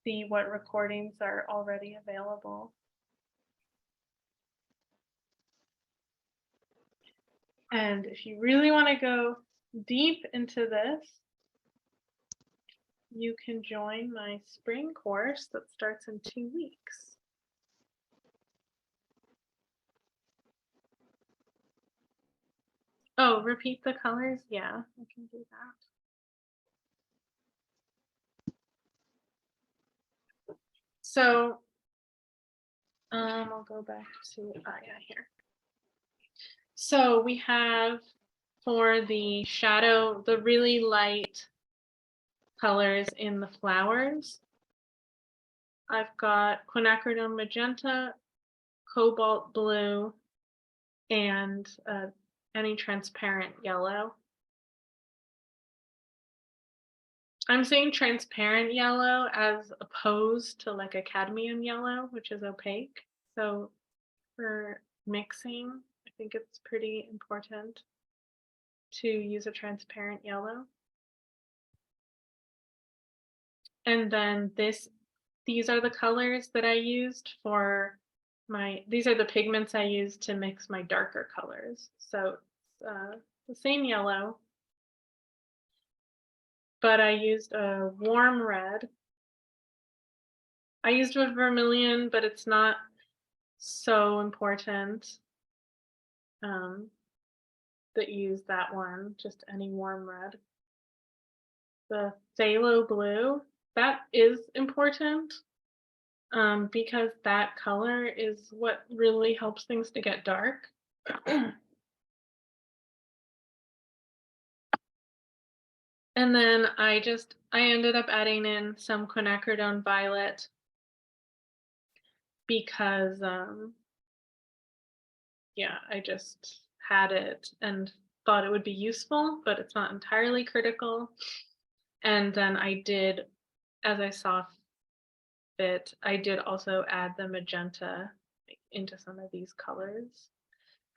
see what recordings are already available. And if you really want to go deep into this, you can join my spring course that starts in 2 weeks. Oh, repeat the colors? Yeah, I can do that. So I'll go back to, yeah, here. So we have for the shadow, the really light colors in the flowers, I've got quinacridone magenta, cobalt blue, and any transparent yellow. I'm saying transparent yellow as opposed to like a cadmium yellow, which is opaque. So for mixing, I think it's pretty important to use a transparent yellow. And then these are the colors that I used for these are the pigments I used to mix my darker colors. So the same yellow, but I used a warm red. I used a vermilion, but it's not so important that you use that one, just any warm red. The phthalo blue, that is important because that color is what really helps things to get dark. And then I ended up adding in some quinacridone violet because yeah, I just had it and thought it would be useful, but it's not entirely critical. And then I did, as I saw fit, I did also add the magenta into some of these colors.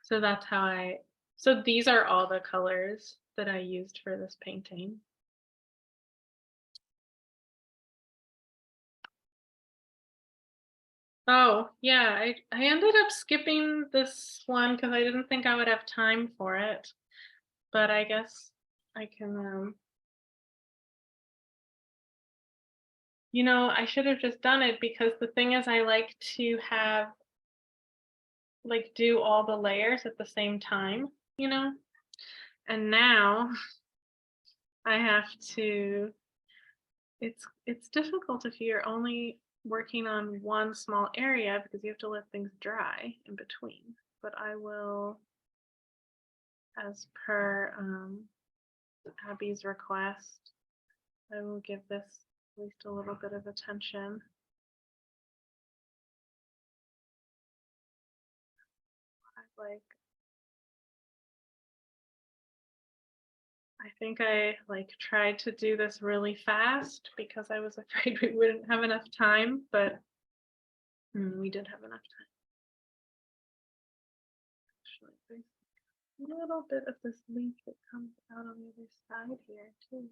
So that's how so these are all the colors that I used for this painting. Oh, yeah, I ended up skipping this one because I didn't think I would have time for it. But I guess I can, I should have just done it because the thing is I like to have, like, do all the layers at the same time, And now I have to, it's difficult if you're only working on one small area because you have to let things dry in between. But I will, as per Abby's request, I will give this at least a little bit of attention. I think I tried to do this really fast because I was afraid we wouldn't have enough time, but we did have enough time. Actually, there's a little bit of this leaf that comes out on the other side here too.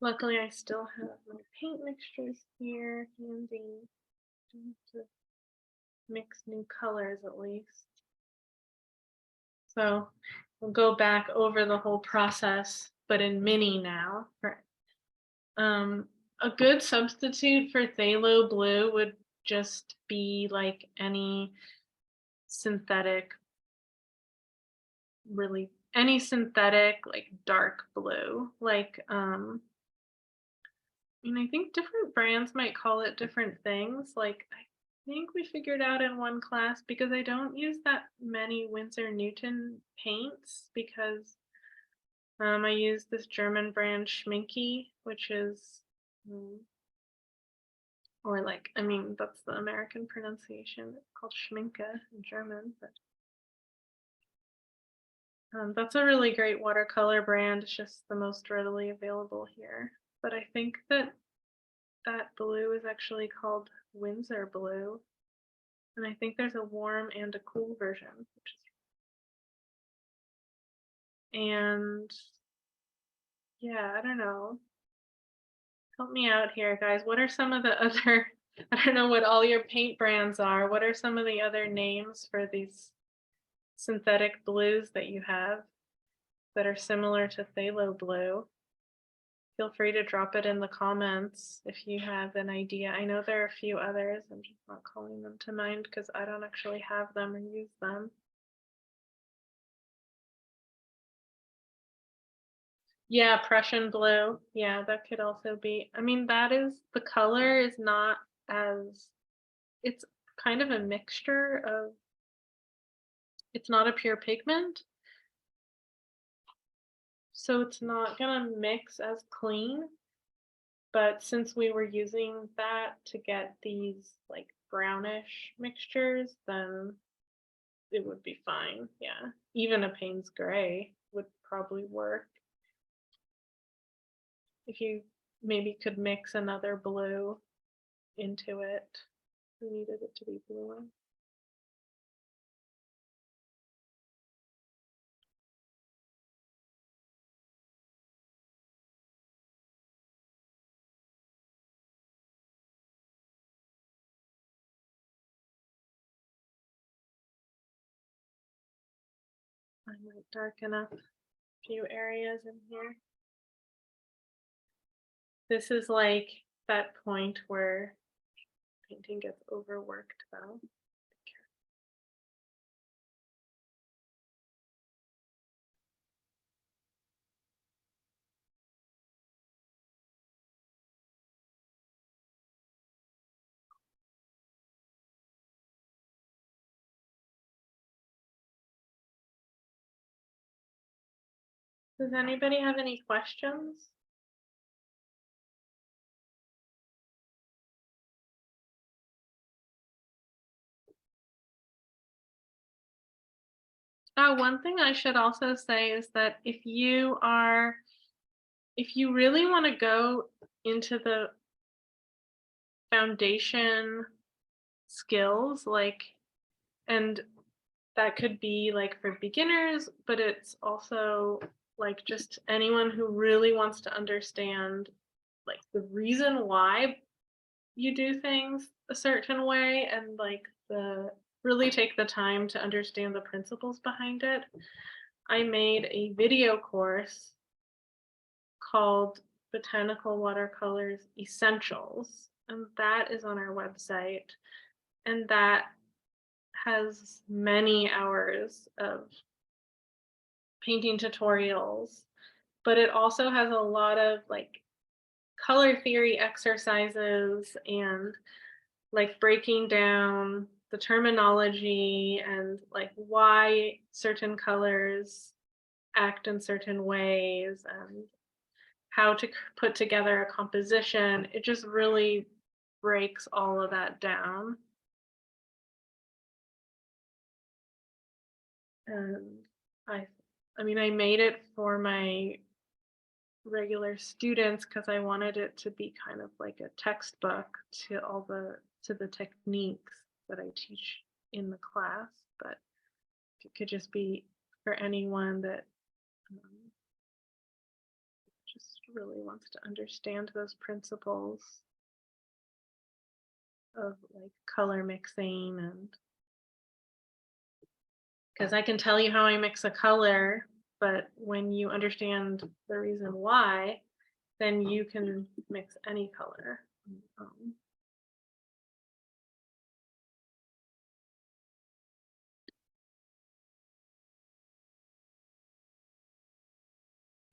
Luckily, I still have my paint mixtures here handy to mix new colors at least. So we'll go back over the whole process, but in mini now. A good substitute for phthalo blue would just be like any synthetic, like dark blue. Like, I think different brands might call it different things. Like, I think we figured out in one class because I don't use that many Winsor Newton paints because I use this German brand Schminky, which is, or like, that's the American pronunciation. It's called Schminke in German, but that's a really great watercolor brand. It's just the most readily available here. But I think that blue is actually called Winsor blue. And I think there's a warm and a cool version, and yeah, I don't know. Help me out here, guys. What are some of the other, I don't know what all your paint brands are. What are some of the other names for these synthetic blues that you have that are similar to phthalo blue? Feel free to drop it in the comments if you have an idea. I know there are a few others. I'm just not calling them to mind because I don't actually have them or use them. Yeah, Prussian blue. Yeah, that could also be. I mean, that is the color is not as it's kind of a mixture of it's not a pure pigment, so it's not gonna mix as clean. But since we were using that to get these like brownish mixtures, then it would be fine. Yeah. Even a Payne's gray would probably work. If you maybe could mix another blue into it. You needed it to be blue. I might darken up a few areas in here. This is like that point where painting gets overworked though. Does anybody have any questions? Oh, one thing I should also say is that if you really want to go into the foundation skills, like, and that could be like for beginners, but it's also like just anyone who really wants to understand like the reason why you do things a certain way and like the really take the time to understand the principles behind it. I made a video course called Botanical Watercolors Essentials, and that is on our website. And that has many hours of painting tutorials, but it also has a lot of like color theory exercises and like breaking down the terminology and like why certain colors act in certain ways and how to put together a composition. It just really breaks all of that down. And I I mean I made it for my regular students because I wanted it to be kind of like a textbook to the techniques that I teach in the class, but it could just be for anyone that just really wants to understand those principles of like color mixing. And because I can tell you how I mix a color, but when you understand the reason why, then you can mix any color. Um,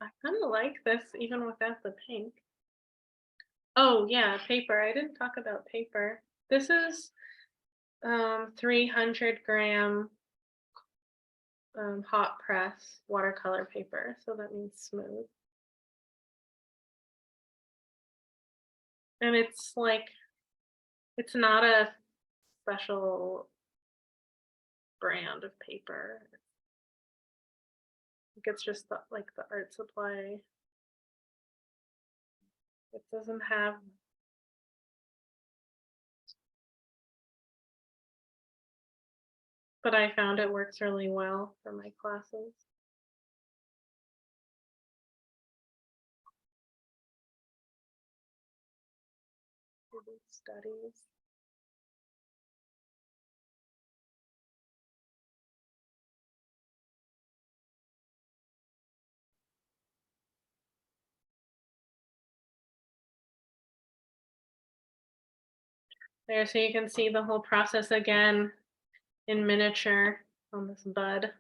I kind of like this even without the pink. Oh yeah, paper. I didn't talk about paper. This is 300-gram hot press watercolor paper, so that means smooth. And it's like, it's not a special brand of paper. I think it's just like the art supply. It doesn't have, but I found it works really well for my classes. Studies. There, so you can see the whole process again in miniature on this bud.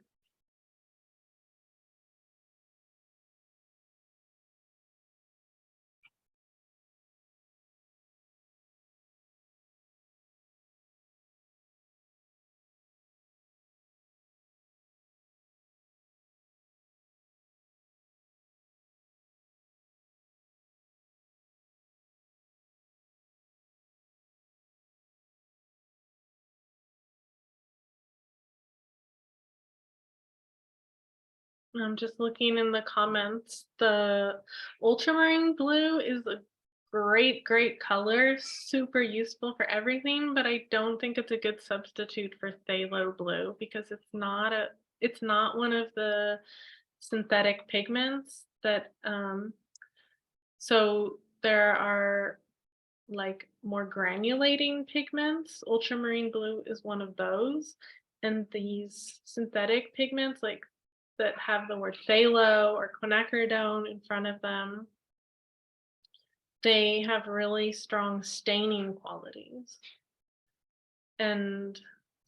I'm just looking in the comments. The ultramarine blue is a great color, super useful for everything, but I don't think it's a good substitute for phthalo blue because it's not one of the synthetic pigments that so there are like more granulating pigments. Ultramarine blue is one of those. And these synthetic pigments, like that have the word phthalo or quinacridone in front of them, they have really strong staining qualities. And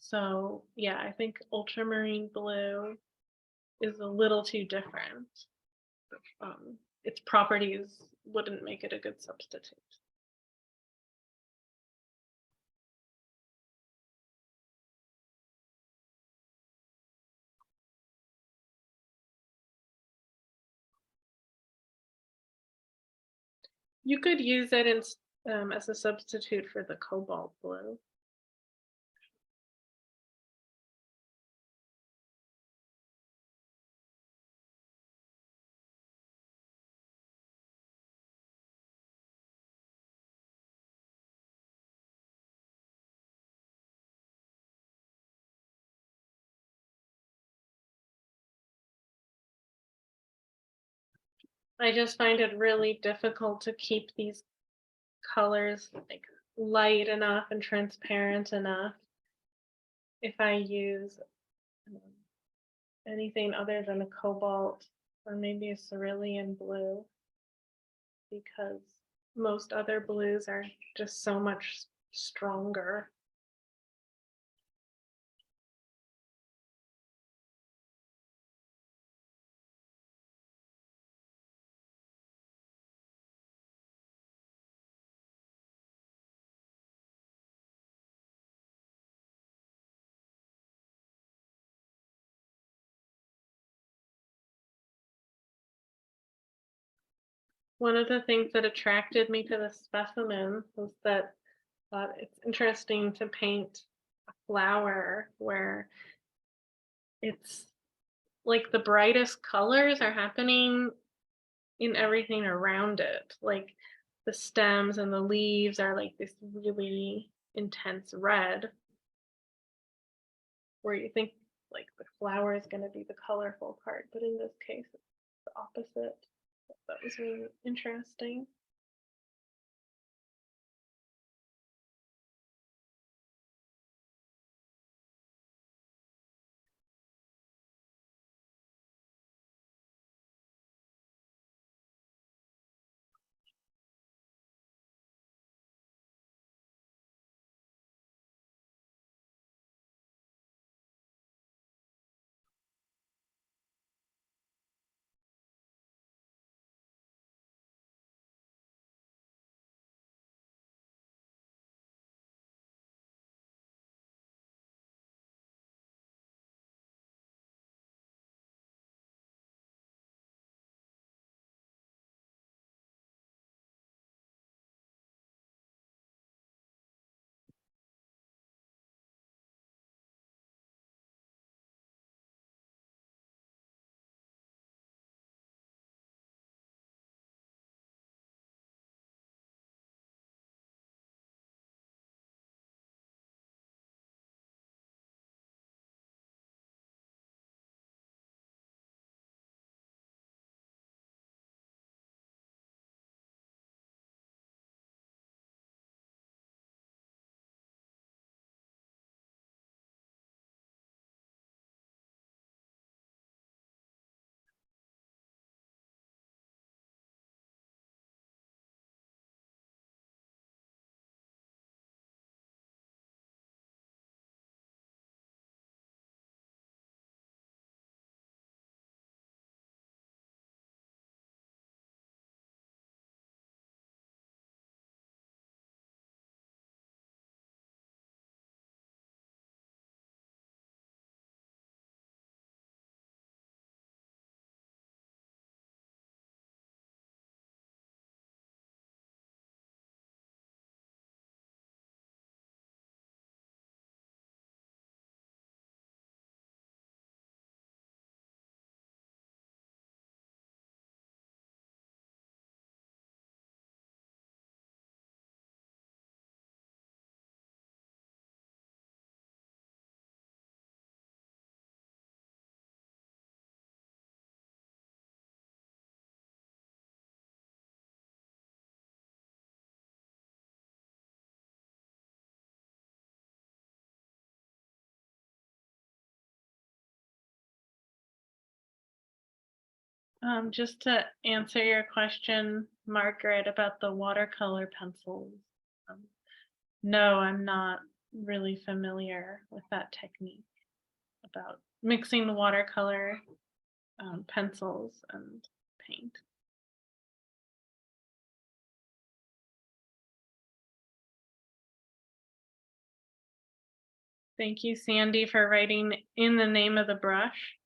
so, yeah, I think ultramarine blue is a little too different. Its properties wouldn't make it a good substitute. You could use it as a substitute for the cobalt blue. I just find it really difficult to keep these colors like light enough and transparent enough if I use um, anything other than a cobalt or maybe a cerulean blue, because most other blues are just so much stronger. One of the things that attracted me to the specimen was that it's interesting to paint a flower where it's like the brightest colors are happening in everything around it. Like the stems and the leaves are like this really intense red, where you think like the flower is going to be the colorful part, but in this case, it's the opposite. That was really interesting. Just to answer your question, Margaret, about the watercolor pencils. Um, no, I'm not really familiar with that technique about mixing the watercolor pencils and paint. Thank you, Sandy, for writing in the name of the brush.